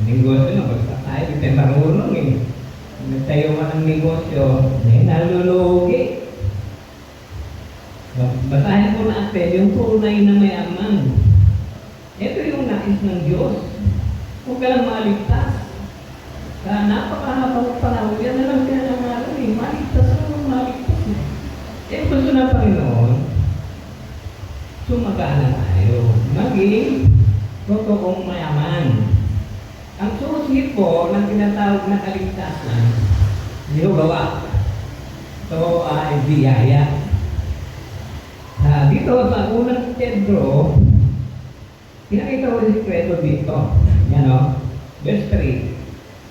Negosyo na, bagsak tayo, hindi tayo marunong eh. Nagtayo man ng negosyo, may nalulugi. Basahin po natin yung tunay na mayaman. Ito yung nais ng Diyos. Huwag ka lang maligtas. Sa napakahabang panahon, yan na lang pinangalan eh. Maligtas ang maligtas eh. Eh, gusto ng Panginoon, sumagana tayo. Maging totoong mayaman. Ang susi po ng tinatawag na kaligtasan, hindi ko gawa. Ito ay biyaya. Dito sa unang Pedro, pinakita ko yung sikreto dito. Yan o. Verse 3.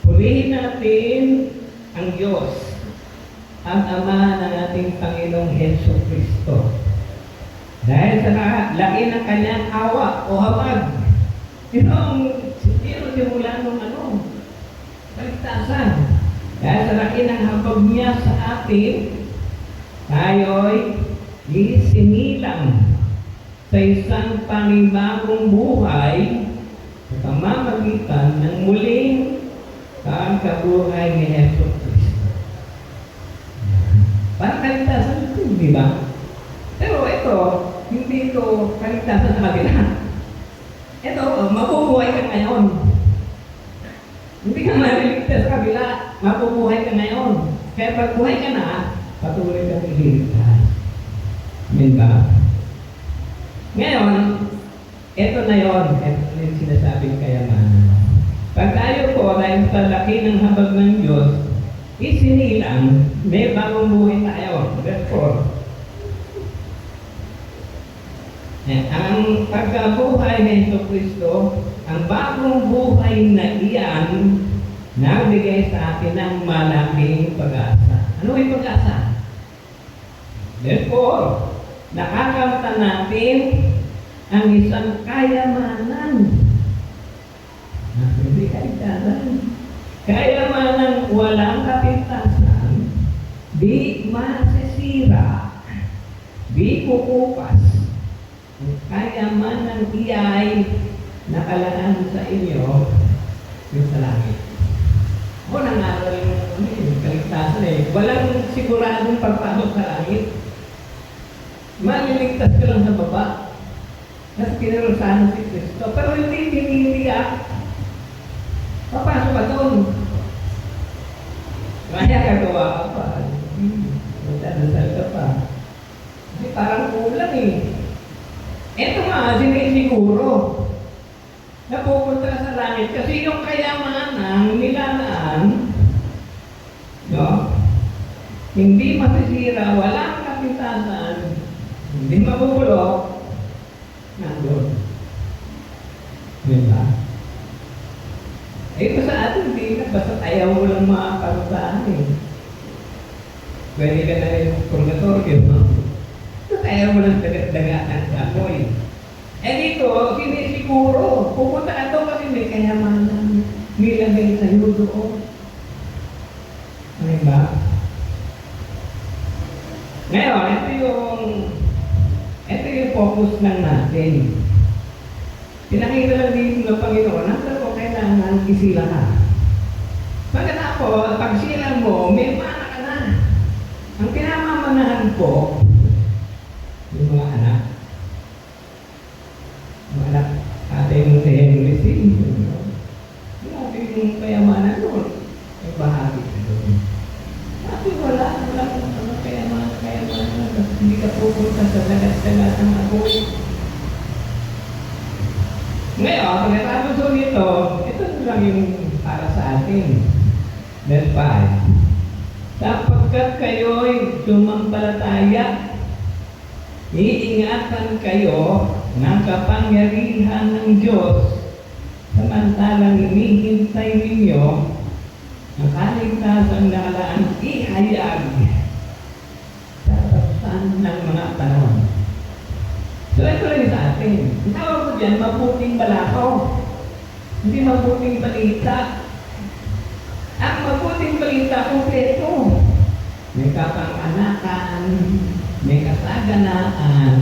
Purihin natin ang Diyos, ang Ama ng ating Panginoong Heso Kristo. Dahil sa laki ng kanyang awa o habag, yun simula nung kaligtasan. Dahil sa laki ng habag niya sa atin, tayo'y isinilang sa isang panibagong buhay sa pamamagitan ng muling kabuhay ni Heso Kristo. Parang kaligtasan ito, di ba? Pero ito, hindi ito kaligtasan sa kabila. Ito, mabubuhay ka ngayon. Hindi ka maliligtas sa kabila, mabubuhay ka ngayon. Kaya pag buhay ka na, patuloy ka iligtas. Amen ba? Ngayon, ito na yun. Ito na yung sinasabing kayamanan. Pag tayo po, dahil sa laki ng habag ng Diyos, isinilang, may bagong buhay tayo. Verse 4. Ang pagkabuhay ni Heso Kristo, ang bagong buhay na iyan, nagbigay sa atin ng malaking pag-asa. Ano yung pag-asa? Therefore, nakakamta natin ang isang kayamanan. Hindi kaligtasan. Kayamanan walang kapintasan, di masisira, di kukupas. Ang kayamanan iyay nakalaan sa inyo yung sa langit. Ako nangaral yung kaligtasan eh. Walang siguradong pagpasok sa langit. Maliligtas ka lang sa baba. Tapos kinarusahan si Kristo. Pero hindi tinitiyak. Papasok ka doon. Kaya kagawa ka pa. Magdadasal ka pa. Kasi parang kulang eh. Ito nga, sinisiguro na pupunta sa langit kasi yung kayamanan nilalaan, no? Hindi masisira, walang kapintasan, hindi mabubulok, nandun. Diba? Ito sa atin, hindi na, basta ayaw mo lang makaparusahan eh. Pwede ka na rin purgatorio, no? Ayaw mo lang dagat-dagatan sa apoy. Eh dito, sinisiguro, pupunta ka to kasi may kayamanan nilagay sa iyo doon. Ano ba? Ngayon, ito yung focus lang natin. Pinakita lang dito ng Panginoon, nasa ko kailangan isila ka. Pagkatapos, pag sila mo, may mana ka na. Ang pinamamanahan ko, yung mga anak. Mga anak, ating si Henry C. Yung ating kayamanan doon. May bahagi ka doon. Ngayon, pagkatapos po nito, ito lang yung para sa atin. Verse 5. Sapagkat kayo'y sumampalataya, iingatan kayo ng kapangyarihan ng Diyos samantalang hinihintay ninyo ang kaligtasan na kalaan ihayag sa tapsan ng mga panahon. So ito rin sa atin. Ang tawag ko dyan, mabuting balako. Hindi mabuting balita. Ang mabuting balita, kompleto. May kapanganakan, may kasaganaan,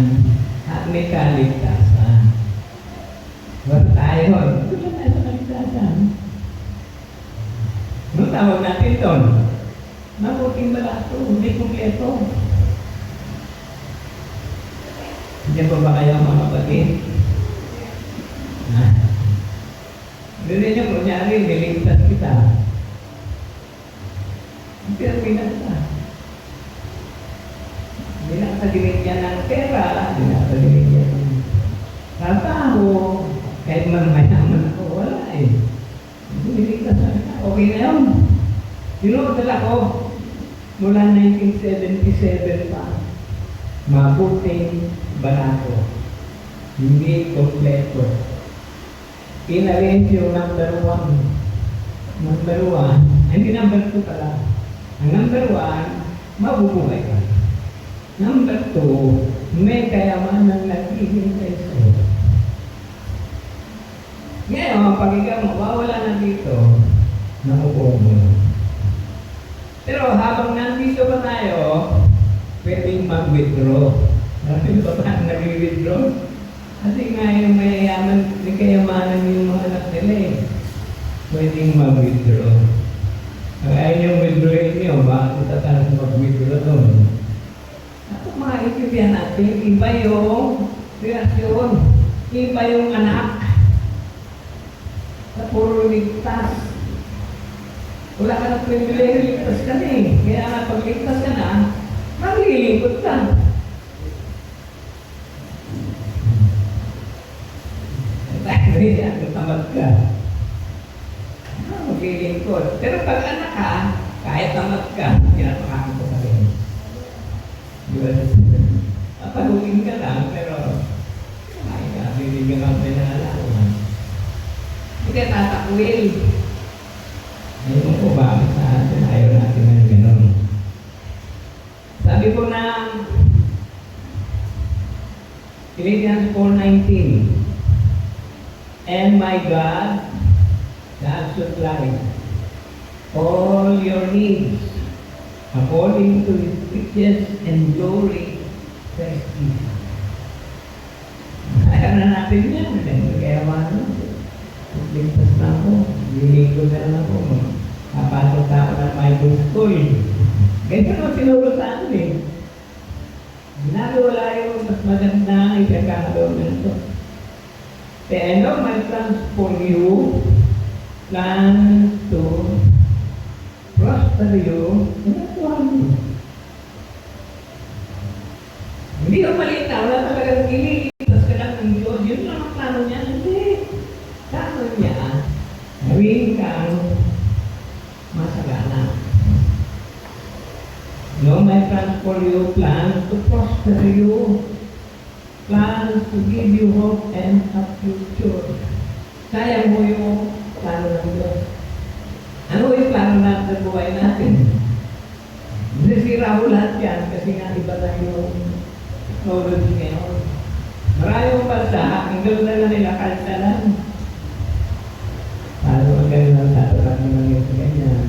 at may kaligtasan. Wala tayo. Wala tayo sa kaligtasan. Anong tawag natin doon? Mabuting balako, hindi kompleto. Hindi pa ba kayo mga kapatid? Hindi niyo, kunyari, niligtas kita. Pero pinasa. Hindi na kasagilid yan ng pera, hindi na kasagilid yan ng trabaho, kahit man mayaman ako, wala eh. Niligtas na kita, okay na yun. Sinuodal ako mula 1977 pa. Mabuting barato. Hindi kompleto. Inarin yung number 1. Number 1, hindi number 2 pala. Ang number 1, mabubuhay ka. Number 2, may kayamanan naghihintay sa'yo. Ngayon, pag ikaw mawawala na dito, nakukuha mo. Pero habang nandito pa tayo, pwedeng mag-withdraw. Marami pa paano nag-withdraw? Kasi nga yung mayayaman, may kayamanan yung mga anak nila eh. Pwedeng mag-withdraw. Kung ayaw yung withdrawin nyo, bakit tatanong mag-withdraw doon? Ako makaintindihan natin, iba yung reaksyon, iba yung anak. Sa puro ligtas. Wala ka na privilege, ligtas ka na eh. Kaya nga pag ligtas ka na, maglilingkod ka. Hindi, tamad ka. Maglilingkod. Pero pag anak ka, kahit tamad ka, pinapakain ko sa rin. Diba? Papaluin ka lang, pero ay ka, bibigyan ka pinalalaman. Hindi ka tatakwil. Ayun po bakit sa atin, ayaw natin ng gano'n. Sabi ko na Philippians 4:19, and my God shall supply all your needs according to His riches and glory. Christ Jesus. Ayaw na natin yan. Kaya ano, ligtas na ako. Liligo na lang ako. Kapasok na ako ng Bible School. Ganyan ang tinuro sa akin eh. Ginagawa yung mas maganda ipagkakagawa na ito. The end of my plans for you, plan to prosper you, ginagawa mo. Hindi yung malita, wala talagang ililigtas ka lang ng Diyos. Yun lang ang plano niya. Hindi. Plano niya, gawin kang masagana. No, my plans for you, plans to prosper you, plans to give you hope and a future. Kaya mo yung plano ng Diyos. Ano yung plano natin sa buhay natin? Nasira mo lahat yan kasi nga iba na yung technology ngayon. Maraming bansa, ang gano'n na nila kalsalan. Paano ang gano'n ang tatalang naman yung ganyan?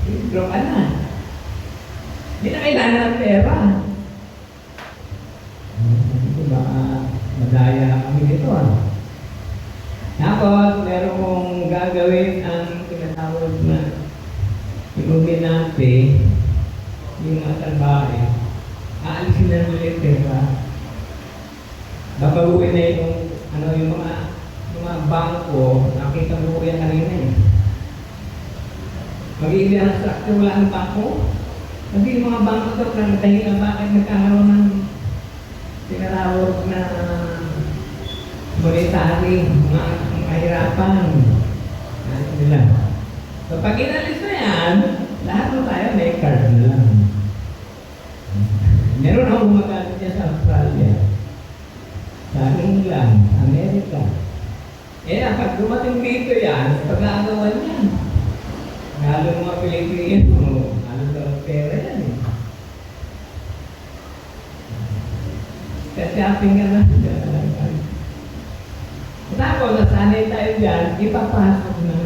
Withdraw ka na. Hindi na kailangan ng pera. Baka madaya kami dito. Tapos, meron kong gagawin ang tinatawag na Illuminati, yung mga salbahe. Aalisin na ulit pera. Babaguhin na yung mga bangko, nakita mo ko yan kanina eh. Mag-iibi ang structure, wala ang bangko. Kasi yung mga bangko ito, kung dahilan bakit nagkakaroon ng tinatawag na monetary, mga kahirapan. Ano nila. So pag inalis na yan, lahat mo tayo may card na lang. Meron akong gumagamit niya sa Australia, sa England, Amerika. Pag dumating dito yan, pag-aagawan yan. Lalo mga Pilipino, lalo sa pera yan eh. Kasi ating nga na. Tapos, nasanay tayo dyan, ipapasok na.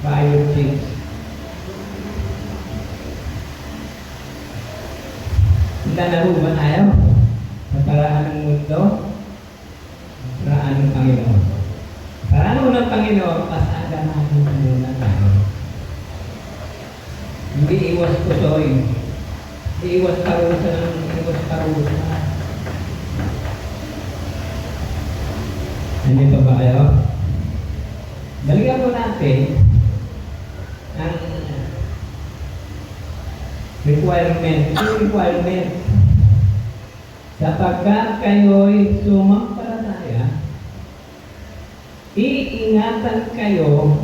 Biochips. Handa na ho ba tayo? Sa paraan ng mundo? Sa paraan ng Panginoon. Paraan mo ng Panginoon, pasada natin muna tayo. Hindi iwas pusoy. Hindi iwas parusa ng iwas parusa. Ano pa ba kayo? Balikan mo natin ang requirement. Yung requirement. Sapagkat kayo'y sumampalataya, iingatan kayo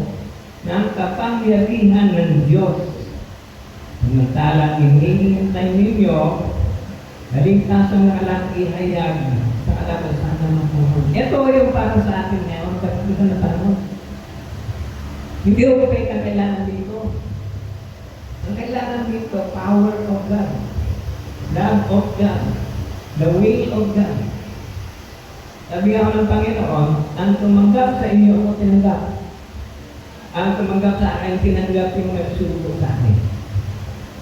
ng kapangyarihan ng Diyos. Samantalang hinihintay ninyo, kaligtasang alang ihayag sa kalabasan ng mga. Ito yung para sa atin ngayon, pag-ito na tanong. Hindi ko kayo kailangan dito. Ang kailangan dito, power of God, love of God, the will of God. Sabi ako ng Panginoon, ang tumanggap sa inyo ako tinanggap. Ang tumanggap sa akin, tinanggap yung nagsuko sa akin.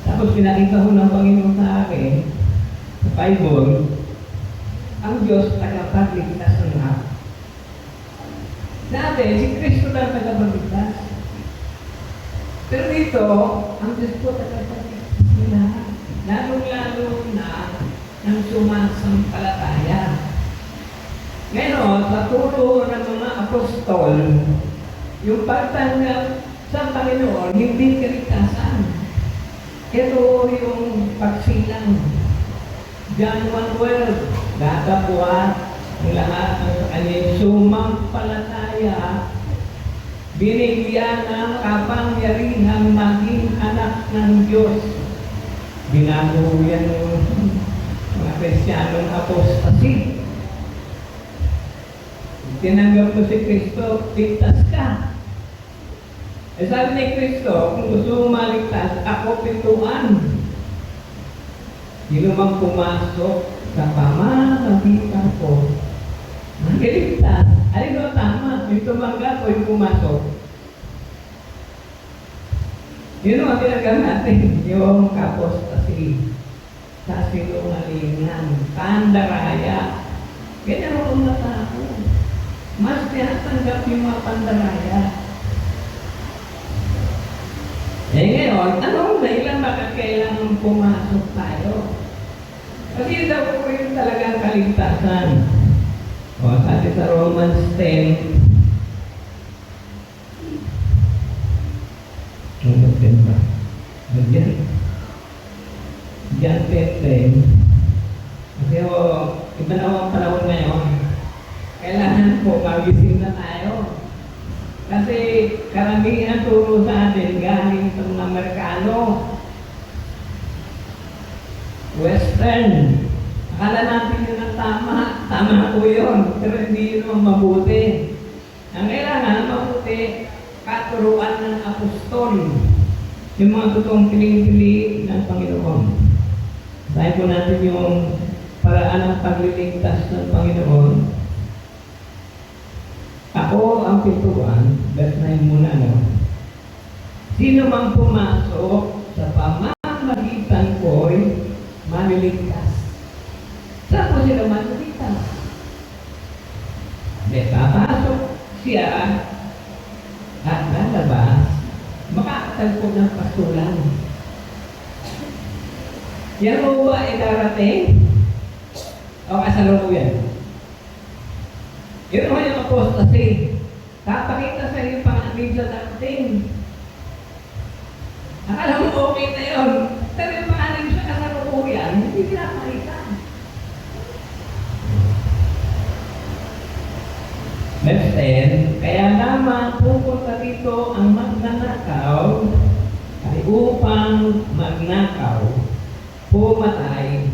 Tapos pinakita ko ng Panginoon sa akin, sa Bible, ang Diyos tagapagligtas ng lahat. Dati, si Kristo lang tagapagligtas. Pero dito, ang Diyos po tagapagligtas ng lahat. Lalong-lalo na ng sumasampalataya. Ngayon, sa turo ng mga apostol, yung pagtanggap sa Panginoon, hindi kaligtasan. Ito yung pagsilang. John 1:12, dadapuan ang lahat ng kanyang sumampalataya, binigyan ng kapangyarihan maging anak ng Diyos. Binago yan ng mga Kristiyanong apostasy. Tinanggap mo si Kristo, ligtas ka. Sabi ni Kristo, kung gusto mo maligtas, ako pintuan. Sino mang pumasok sa pamamagitan ko, magiligtas. Ay, no, tama. Yung tumanggap o yung pumasok. Yun ang tinagal natin, yung kapostasi, sa sinungalingan, pandaraya. Ganyan ako mga tao. Mas tinatanggap yung mga pandaraya. Ngayon, anong dahilan bakit kailangan pumasok tayo? Kasi daw po yung talagang kaligtasan. O, sabi sa Romans 10, ano ba? Diyan 10. Kasi iba na ang panahon ngayon. Kailangan po magising na tayo. Kasi karamihan turo sa atin galing sa mga Amerikano, Western. Akala natin yun ang tama. Tama po yun. Pero hindi yun ang mabuti. Ang kailangan mabuti, katuruan ng apostol. Yung mga totoong piling-pili ng Panginoon. Dahil po natin yung paraan ng pagliligtas ng Panginoon. Ako ang pintuan, verse 9 muna, no? Sino mang pumasok sa pamamagitan ko'y maliligtas. Saan po sila maliligtas? Papasok siya at lalabas, makakatagpo ng pasulan. Yan mo ba ay darating? O kasalukuyan? Yun naman yung apostasy. Papakita sa iyo pang-amin sa dating. Akala mo okay na yun. Pero yung pang-amin sa kasalukuyan, hindi pinapakita. Verse 10, kaya lamang pupunta dito ang magnanakaw ay upang magnakaw, pumatay,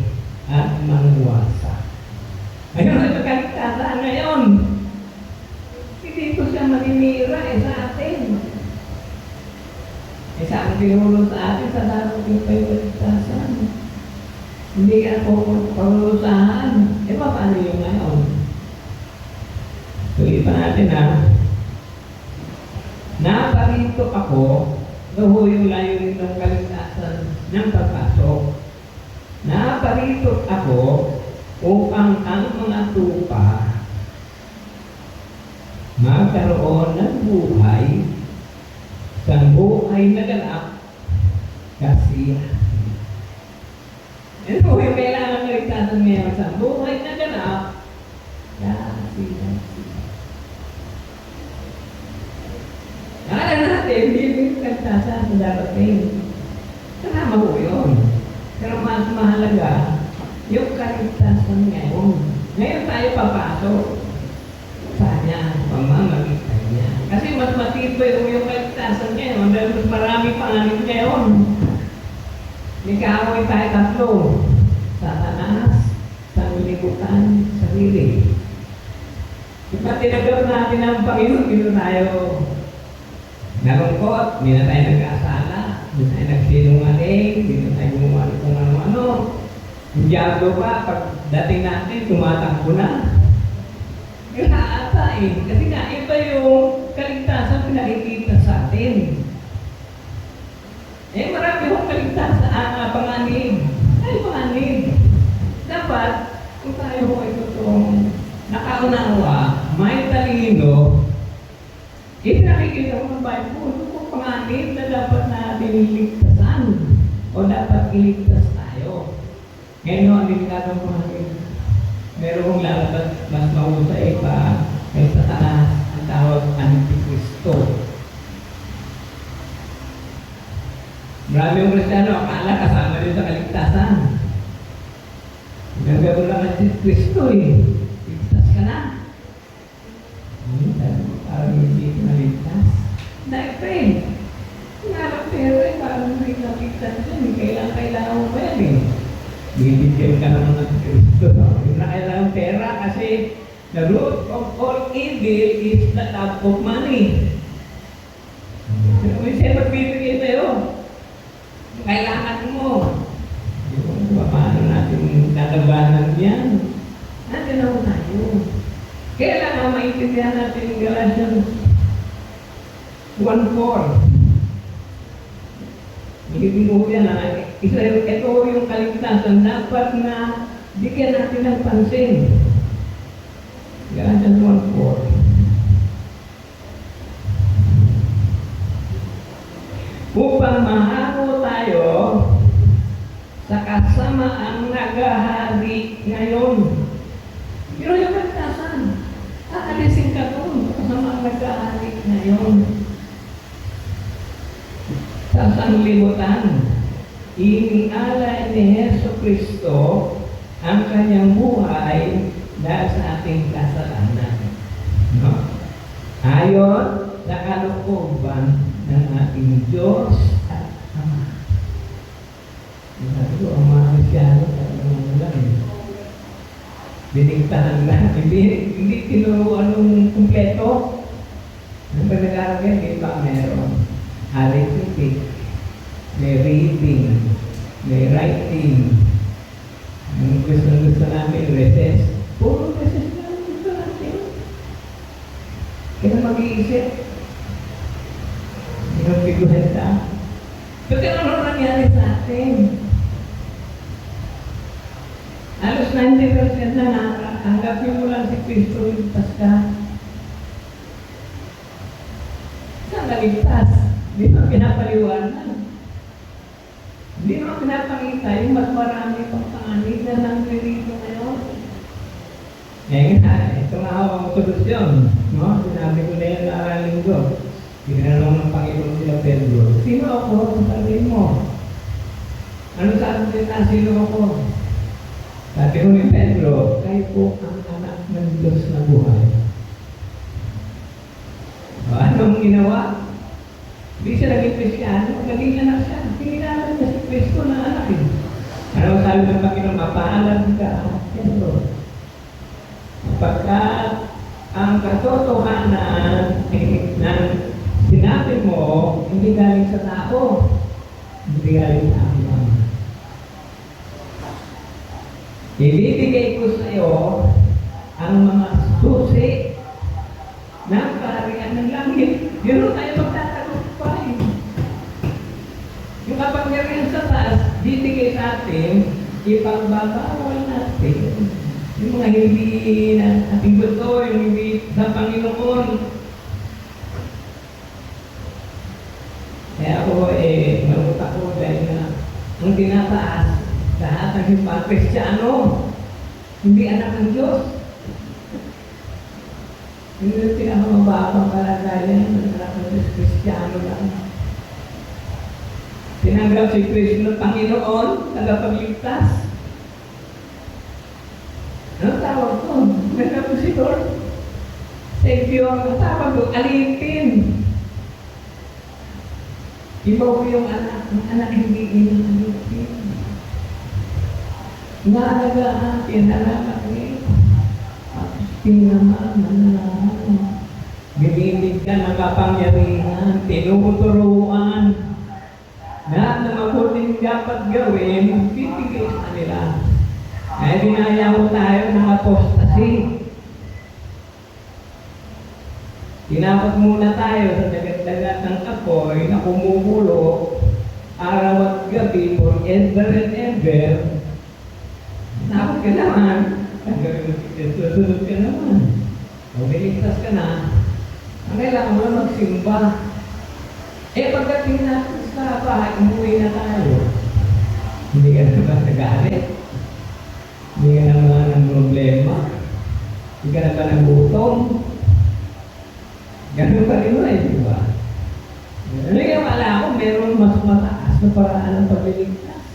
at mangwasa. Ayun ang kaligtasan ngayon. Hindi ko siya maninira sa atin. Sa ang tinulong sa atin sa darating pa yung kaligtasan. Hindi ka po paglusahan. Paano yung ngayon? Tuloy pa natin naparito ako, naho yung layunin ng kaligtasan ng pagpasok. Naparito ako upang ang mga tupa magkaroon ng buhay sa buhay na ganap kasi ano po yung kailangan kaligtasan ngayon sa buhay na ganap kasi alam natin, hindi yung kaligtasan sa darating. Kasama po yun. Pero mas mahalaga yung kaligtasan ngayon. Ngayon tayo papasok sa kanya, pamamagitan niya. Kasi mas matibay yung kaligtasan ngayon dahil mas marami pangalit ngayon. Nagkaaway tayo tatlo. Satanas, sanglibutan, sarili. Ipa tinagap natin ang Panginoon, hindi tayo nalungkot, hindi na tayo nag-aasala, hindi tayo nagsinungaling, hindi na tayo gumawa kung ano-ano. Yung diablo pa, pag dating natin, tumatakbo na. Ata kasi nga, iba yung kaligtasan pinakikita sa atin. Marami yung kaligtasan, panganib. Ay, panganib. Dapat, kung tayo ay totoong nakaunawa, may talino, nakikita mo ng Bible, kung panganib na dapat natin iligtasan o dapat iligtas tayo. Ngayon, ang delikadong panganib. Meron kong lalabas mas mahusay pa kay Satanas ang tawag Antikristo. Marami yung Kristiyano, akala kasama rin sa kaligtasan. Hanggang gano'n lang Antikristo ligtas ka na. Parang hindi maligtas. Dahil friend, hinarap pero parang hindi naligtas yun. Kailangan mo ba yan bibigyan ka naman ng Kristo. Yung na kailangan pera kasi the root of all evil is the love of money. Kung siya magbibigay sa'yo, kailangan mo. Paano natin lalabanan yan? Natin ako tayo. Kailangan maintindihan natin yung Galatians 1:4. Hindi mo yan ito yung kaligtasan dapat na bigyan natin ng pansin. Galatians 1:4. Upang mahango tayo sa kasamaang naghahari ngayon. Pero yung kaligtasan, aalisin ka doon sa kasamaang naghahari ngayon. Sa sanglibutan, inialay ni Jesucristo ang kanyang buhay dahil sa ating kasalanan. No? Ayon sa kalooban ng ating Diyos at Ama. Sabi ko, ang mga Kristyano, talagang lang diniktahan na. Hindi tinuruan ng kumpleto. Ang pag-nag-aaral yan, di ba meron? Arithmetic, may reading, may writing. Ang gusto namin, recess. Puro recess na ang gusto natin. Kaya mag-iisip. Yung figuhan ka. Pero ano nangyari sa atin? Alos 90% na nakatanggapin mo lang si Kristo ligtas ka. Saan naligtas? Hindi mo pinapaliwanan. Hindi mo pinapakita yung mas marami pang panganib na nangyarito ngayon. Ito nga ako ang solusyon. No? Sinabi ko na yan na linggo. Tinanong ng Panginoon sila Pedro, sino ako? Sabihin mo. Ano sabi nila? Sino ako? Sabi ko ni Pedro, kayo po ang anak ng Diyos na buhay. ginawa? Hindi siya naging Kristiyano, naging anak siya. Pinilala niya si Kristo na anak eh. Ano sabi ng Panginoon, mapaalam ka. Pero, pagka ang katotohanan na sinabi mo, hindi galing sa tao, hindi galing sa Ama. Ibibigay ko sa iyo ang mga susi ng kaharian ng langit. Yun tayo magtatagumpay. Yung kapangyarihan sa taas, bibigay sa atin, ipagbabawal natin. Yung mga hindi na ating gusto, yung hindi sa Panginoon. Kaya ako malungkot ako dahil na ang tinataas lahat ng hindi Kristiyano, hindi anak ng Diyos. Hindi na pinakamababang kalagayan ng anak ng Diyos, Kristiyano lang. Tinanggap si Kristo ng Panginoon, tagapagligtas. Anong tawag ko? Tinanggap ko si Lord. Savior, ang tawag ko, alipin. Ibaw ko yung anak, ang anak hindi alipin. Naalagaan, pinalaga niya. Pinamamalaan. Binilig ka ng kapangyarihan, tinuturuan. Lahat na mabuting dapat gawin, bibigay sa kanila. Kaya dinayaw tayo ng apostasy. Tinapot muna tayo sa dagat-dagat ng apoy na kumukulo araw at gabi forever and ever. Nakot ka naman. Susunod ka naman. O biligtas ka na. Ang kailangan mo na magsimba. Pagdating natin sa bahay, umuwi na tayo. Hindi ka na ba nagalit? Hindi ka na ba ng problema? Hindi ka na ba ng gutom? Ganun pa rin mo di ba? Ano yung wala ko, meron mas mataas na paraan ng pagliligtas.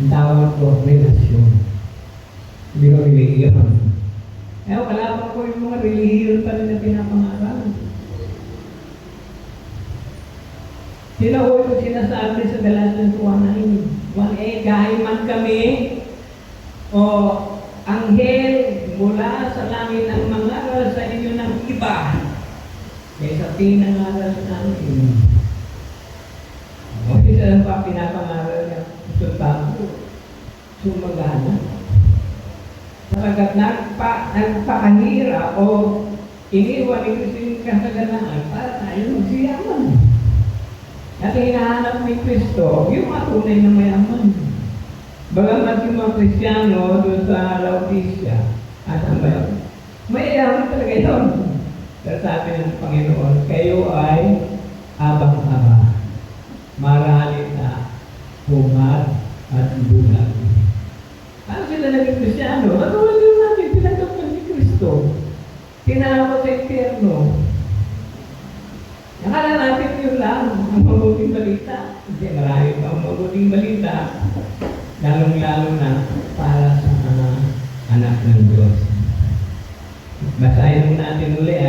Ang tawag ko, relasyon. Hindi ko religion. Wala pa ko yung mga religion pa rin na pinapangaral. Sila ko yung sinasabi sa Galatians 1:8, kahit man kami o anghel mula sa langit ang mangaral sa inyo ng iba kaysa pinangaral sa namin. O isa lang pa pinapangaral niya, sumagana. Sapagat nagpakahira o iniwan ni Kristo yung kasaganahan para tayo magsiyaman. At hinahanap ni Kristo yung matunay na mayaman. Bagamat yung mga Kristiyano doon sa Laodicea at ang bayan, mayaman talaga yun. Pero sabi ng Panginoon, kayo ay abang-aba, maralita, humad, at bulag. Ano sila naging Kristiyano? Matuwal din natin, tinanggap na si Kristo. Tinawag sa impyerno. Nakala natin yun lang, ang mabuting balita. Hindi, marami pa ang mabuting balita. Lalong-lalo na para sa mga anak ng Diyos. Basahin natin uli,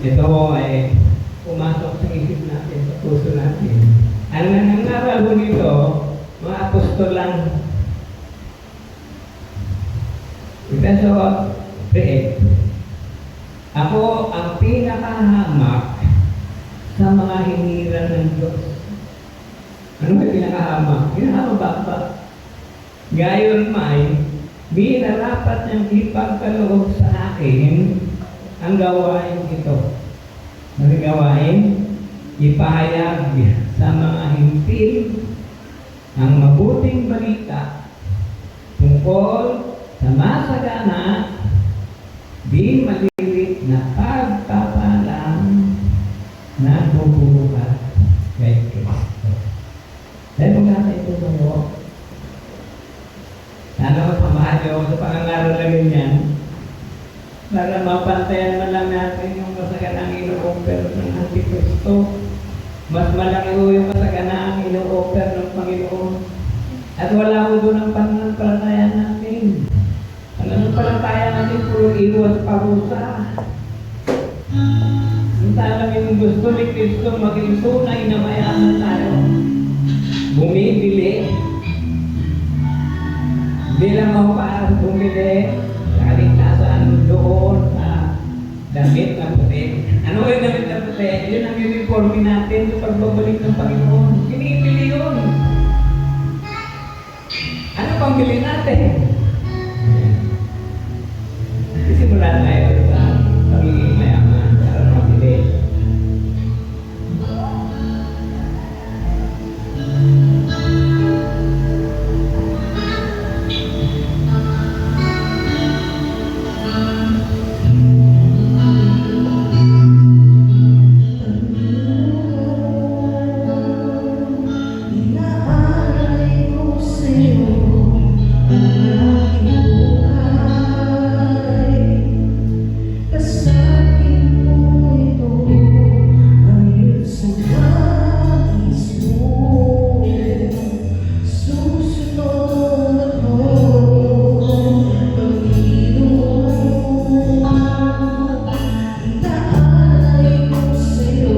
ito ay pumasok sa isip natin, sa puso natin. Ang nangangaral ko nito, mga apostol lang. Ito 3. Ako ang pinakahamak sa mga hiniran ng Diyos. Ano ba pinakahamak? Hinahamak ba? Gayon may, minarapat niyang ipagkaloob sa akin ang gawain ito. Ang gawain, ipahayag sa mga himpil ang mabuting balita tungkol sa masagana di malilit na pagpapalang na bubuhat kay Kristo. Dahil magkata ito mo, sana masamahan niyo sa pangangaral namin yan para mapantayan man lang natin yung masaganang ino-offer ng Antikristo. Mas malaki ho yung masaganang ino-offer ng Panginoon. At wala ho doon ang pananampalataya natin. Pananampalataya natin puro iwas parusa. Salaming gusto ni Kristo maging tunay na mayaman tayo. Bumibili. Hindi lang ako para bumili. Kaligtasan doon sa damit na puti. Ano yung damit na puti? Yun ang uniforme natin sa pagbabalik ng Panginoon. Pinipili yun. Ano pang bili natin? Sisimula tayo sa pagiging mayaman para mabili. Inaalay ko sa'yo ang aking buhay. Kasapin mo ito ayon sa nais mo. Susunod ako, Panginoon. Inaalay ko sa'yo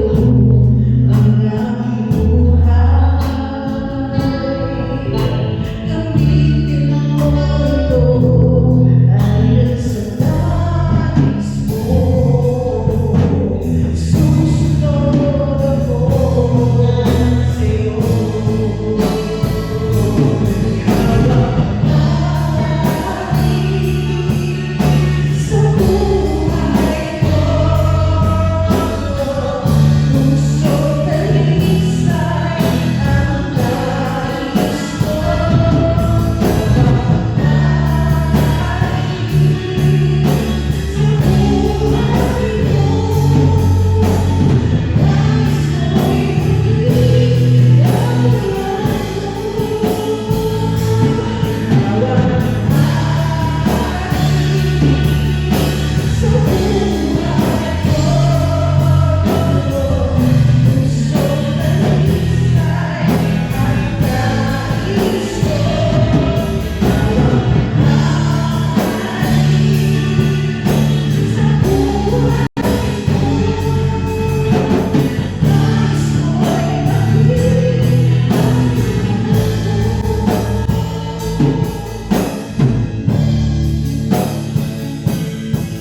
ang aking buhay. Gamitin mo ito ayon sa nais mo. Susunod ako sa'yo. Sa buhay ko, puso talisay ang nais ko.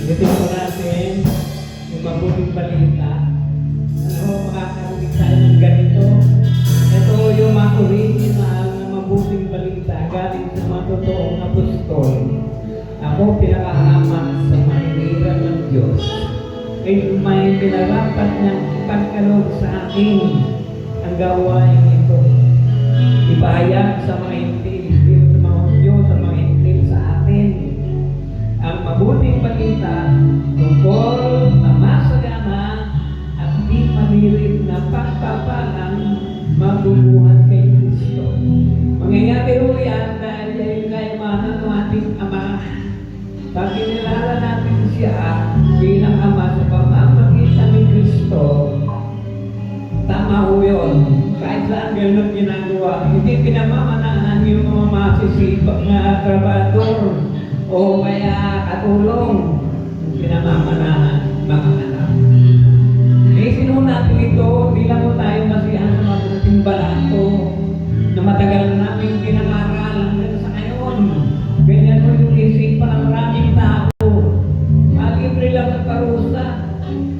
Ulitin po natin yung mabuting balita. Ano, makakarinig tayo ng ganito. Ito yung mga original na mabuting balita galing sa mga totoong apostol. Ako pinakahamak sa mahihirap ng Diyos. Ay may pinarapat niyang ipagkaloob sa akin ang gawain ito. Ipahayag sa mga hintil, sa mga Hudyo, sa mga hintil sa atin. Ang mabuting balita tungkol sa masagana at di malirit na pagpapalang mabubuhat kay Kristo. Mangyayari ho yan dahil yung kaimanan ng ating Ama. Pag kinilala natin siya bilang Ama sa pamamagitan ni Kristo, tama ho yun. Kahit saan ganun ginagawa, hindi pinamamanaan yung mga masisipag na trabador o kaya katulong, pinamamanahan mga anak. Sino natin ito, hindi lang po tayo masiyahan sa mabuting balato na matagal na namin pinangaral hanggang sa ngayon. Ganyan mo yung isipan ng maraming tao. Malibre lang sa parusa.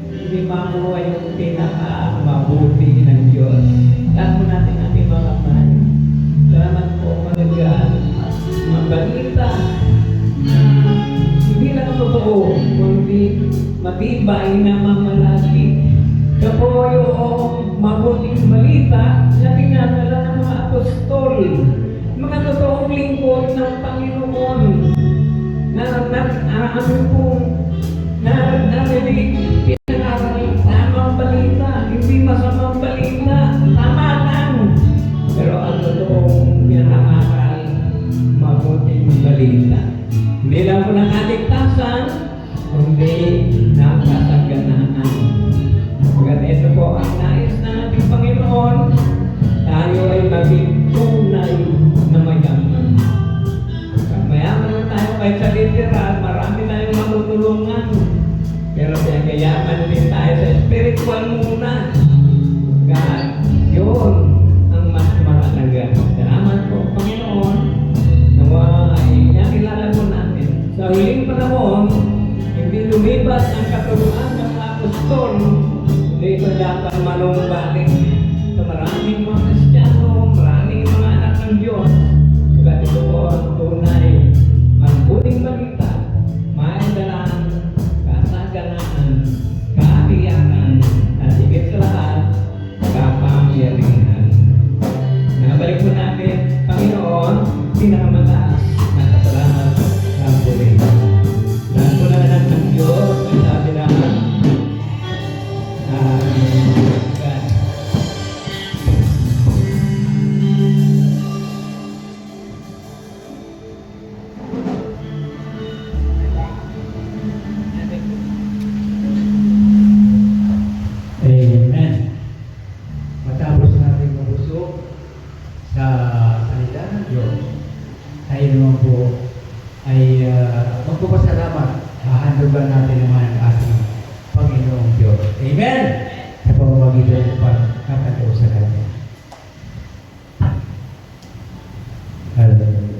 Hindi makuha yung pinaka-mabuti ng Diyos. Lahat mo natin ating mga mahal. Salamat po, malagaan. Mabalita. Hindi lang totoo, kundi matibay na mamalagi. Ito po yung mabuting balita na pinadala ng mga apostol, mga totoong lingkod ng Panginoon na amin pong narinig pinag-aral tamang balita, hindi masamang balita, tama lang. Pero ang totoong pinag-aral, mabuting balita. Hindi lang po ng kaligtasan, kundi ng kasaganaan. Pagkat ito po ang nais ng ating Panginoon, tayo ay maging tunay na mayaman. Pag mayaman na tayo kahit sa literal, marami tayong matutulungan. Pero pinagayaman din tayo sa spiritual panahon, hindi lumipas ang katuruan ng mga apostol, kundi dapat manumbalik sa maraming mga Kristiyano, maraming mga anak ng Diyos. Pagkat ito po ang tunay, magbuting balita, may dalang kasaganaan, kaatiyakan, at higit sa lahat, kapangyarihan. Nabalik po natin, Panginoon, pinakamataas na kasalanan ng buhay. Lahat po na anak ng Diyos, ay sabi naman, God. Amen. Matapos natin mabusog sa salita ng Diyos, tayo naman po ay magpapasalamat. Hahandugan natin naman ang ating Panginoong Diyos. Amen! Sa pamamagitan ng pagkakatao sa Kanya. Hallelujah.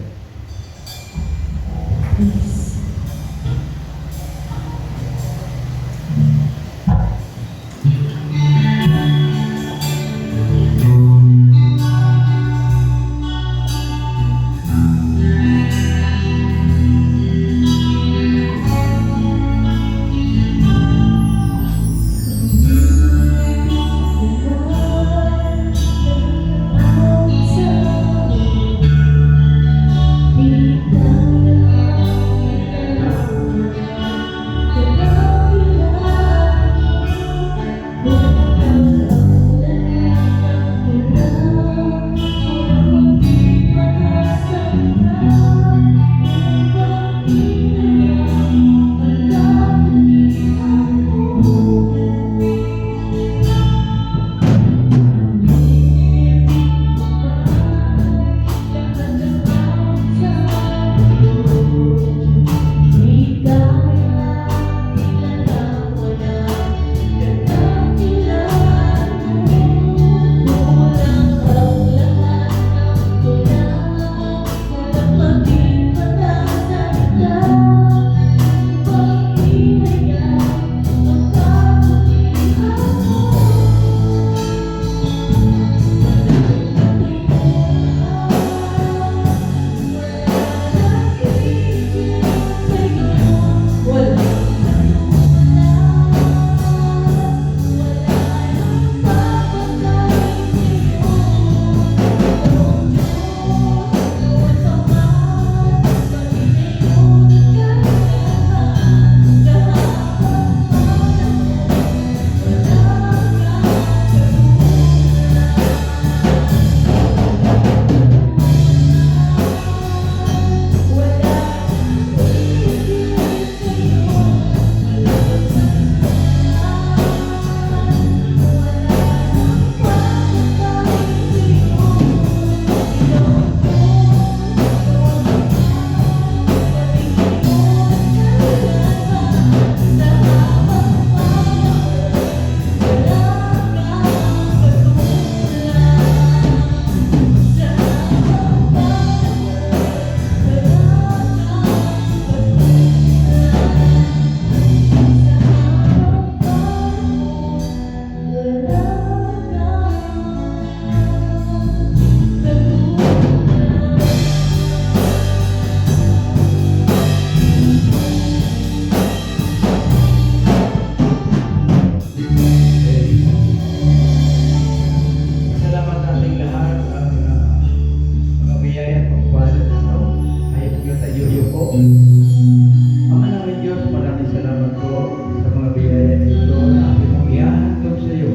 Ama namin Diyos, maraming salamat po sa mga biyaya na ito na aking mong ihahandog sa iyo.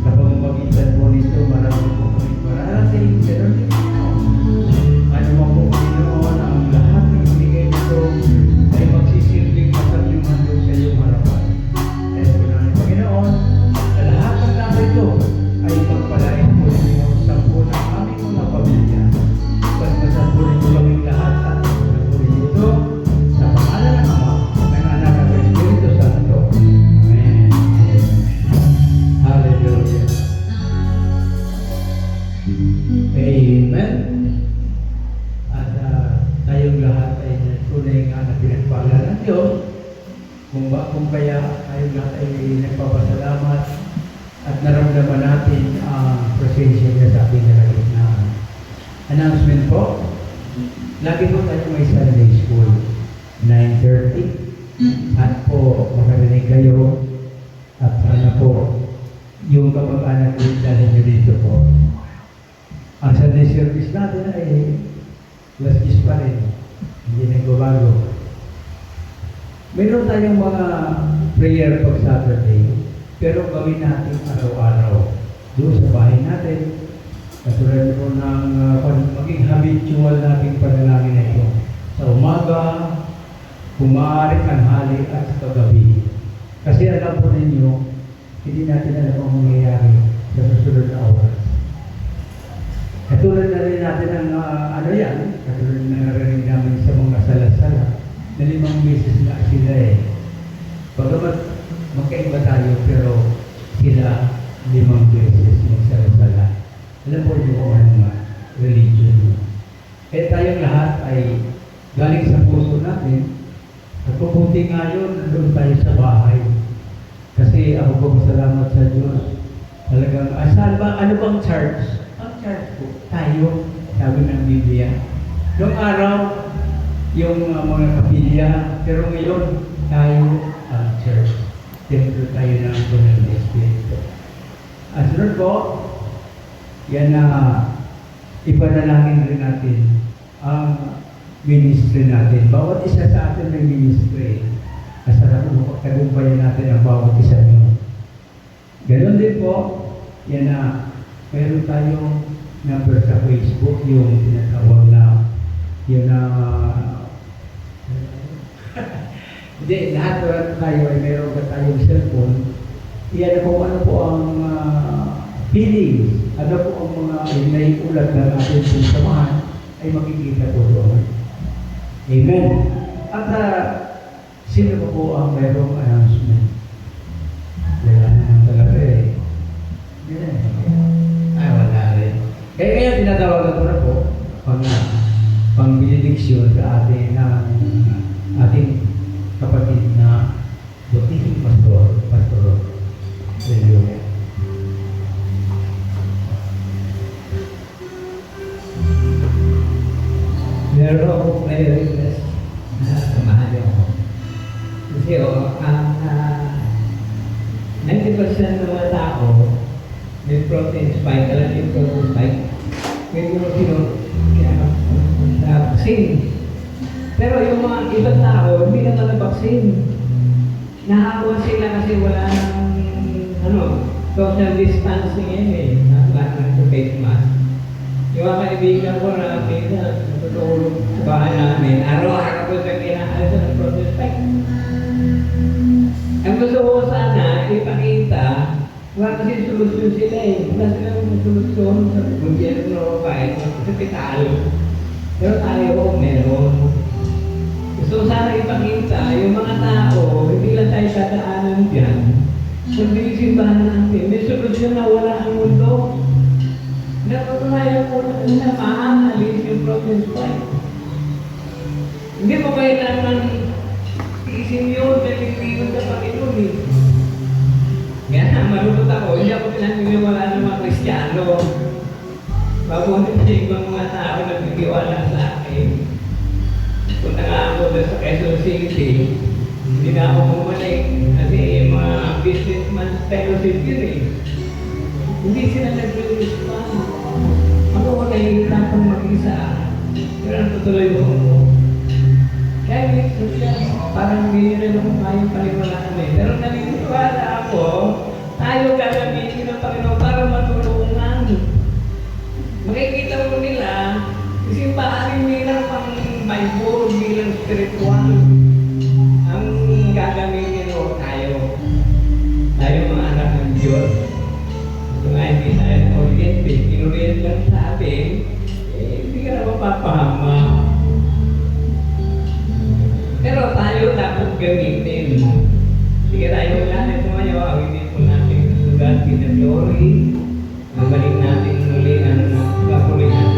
Sa pamamagitan po nito, marami po kami mararating sa dating araw. Ano man po, Panginoon, ang lahat ng binigay nito ay magsisilbing masaling handog sa iyong harapan. Kaya po namin, Panginoon, sa lahat ng narito ay pagpalain po ninyo sa po ng aming mga pamilya. Pagpasan po ninyo kaming lahat at ito sa pangalan ng Ama, ng Anak at ng Espiritu Santo. Amen. Hallelujah. Amen. At tayong lahat ay tunay nga na pinagpapalagay pala ng Diyos, kung kaya tayo lahat ay nagpapasalamat at naramdaman natin ang presensya niya sa ating kalagitnaan. Announcement po, lagi po tayo may Sunday School, 9:30. At po, makarinig kayo at sana po yung kapag-anak din dahil nyo dito po. Ang Sunday service natin ay last pa rin, hindi nagbabago. Meron tayong mga prayer pag Saturday, pero gawin natin araw-araw. Doon sa bahay natin, katulad po ng maging habitual nating panalangin na ito. Sa umaga, kung maaari, tanghali at sa gabi. Kasi alam po ninyo, hindi natin alam ang mangyayari sa susunod na oras. Katulad na rin natin ang katulad na narinig namin sa mga salasala, na 5 beses na sila Bagamat magkaiba tayo, pero sila 5 beses magsalasala. Alam po yung mga religion. Kaya tayong lahat ay galing sa puso natin. At pupunti nga yun, nandun tayo sa bahay. Kasi ako po masalamat sa Diyos. Talagang, saan ba? Ano bang church? Ang church po. Tayo, sabi ng Biblia. Noong araw, yung mga kapilya, pero ngayon, tayo ang church. Templo tayo ng Banal na Espiritu. At sunod po, yan na ipanalangin rin natin ang ministry natin. Bawat isa sa atin may ministry. Masarap po tagumpayan natin ang bawat isa nyo. Ganon din po, yan na mayroon tayong number sa Facebook, yung tinatawag na yun na hindi, lahat tayo ay mayroon ka tayong cellphone. Iyan po ano po ang feelings, ano po ang mga naiulat na natin kung samahan ay makikita po doon. Amen. At sino po ang mayroong announcement? Wala naman talaga wala rin. Kaya ngayon tinatawagan ko na po pang-benediksyon sa ating kapatid na buting pastor. Hallelujah. Meron akong may request na samahan niyo ako. Kasi ang 90% ng mga tao may protein spike. Alam niyo yung protein spike? Kaya vaccine. Pero yung mga ibang tao, hindi na talaga vaccine. Nahawa sila kasi wala ng social distancing yun Wala ng face mask. Yung mga kaibigan ko na natutulog sa bahay namin, araw-araw ko sa kinaalis ng protein spike. Ang gusto ko sana ipakita, wala kasi solusyon sila Wala silang solusyon sa gobyerno kahit sa hospital. Pero tayo, meron. Gusto sana ipakita, yung mga tao, hindi lang tayo tataanan dyan. Kundi yung simbahan natin, may solusyon na wala ang mundo. Napatunayan ko na maaalis yung protein spike. Hindi mo kailangan isin yun, naliliwan sa Panginoon Kaya malulot ako, hindi ako pinaniniwala ng mga Kristiyano. Mabuti yung mga tao na nagtiwala sa akin. Punta nga ako doon sa Quezon City, hindi na ako bumalik kasi yung mga businessman fellowship yun Hindi sila nag-respond. Ako ko nahihirapan mag-isa. Pero ang tutuloy mo. Kaya gusto siya, parang hindi rin ako kayang paniwalaan Pero naniniwala ako, tayo gagamitin ng Panginoon para matulungan. Makikita mo nila, kasi paano nila pang Bible bilang spiritual ang gagamitin o tayo. Tayo mga anak ng Diyos. Kung nga hindi tayo na-orient, kinurient lang sa atin, hindi ka na mapapahama. Pero tayo dapat gamitin. Sige tayo natin tumayo, awitin po natin sa God be the glory. Nabalik natin muli ang kapulihan.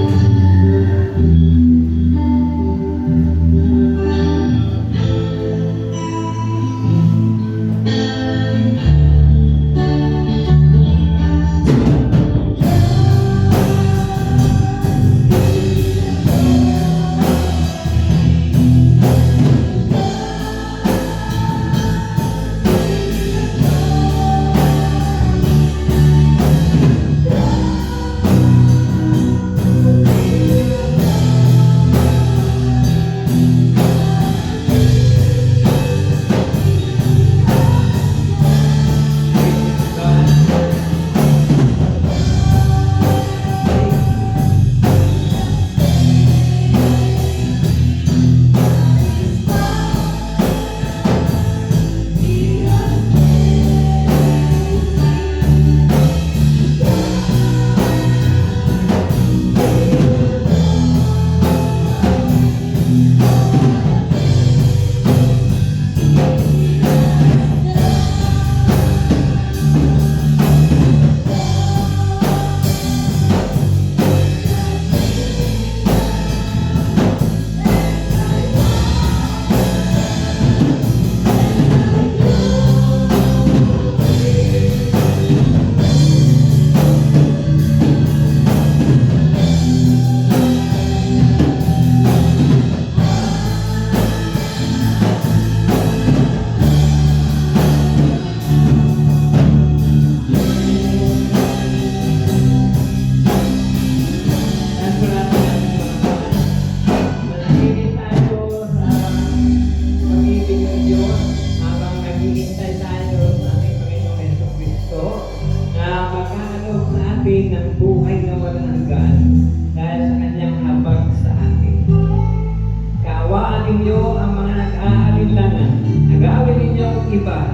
iba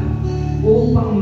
upang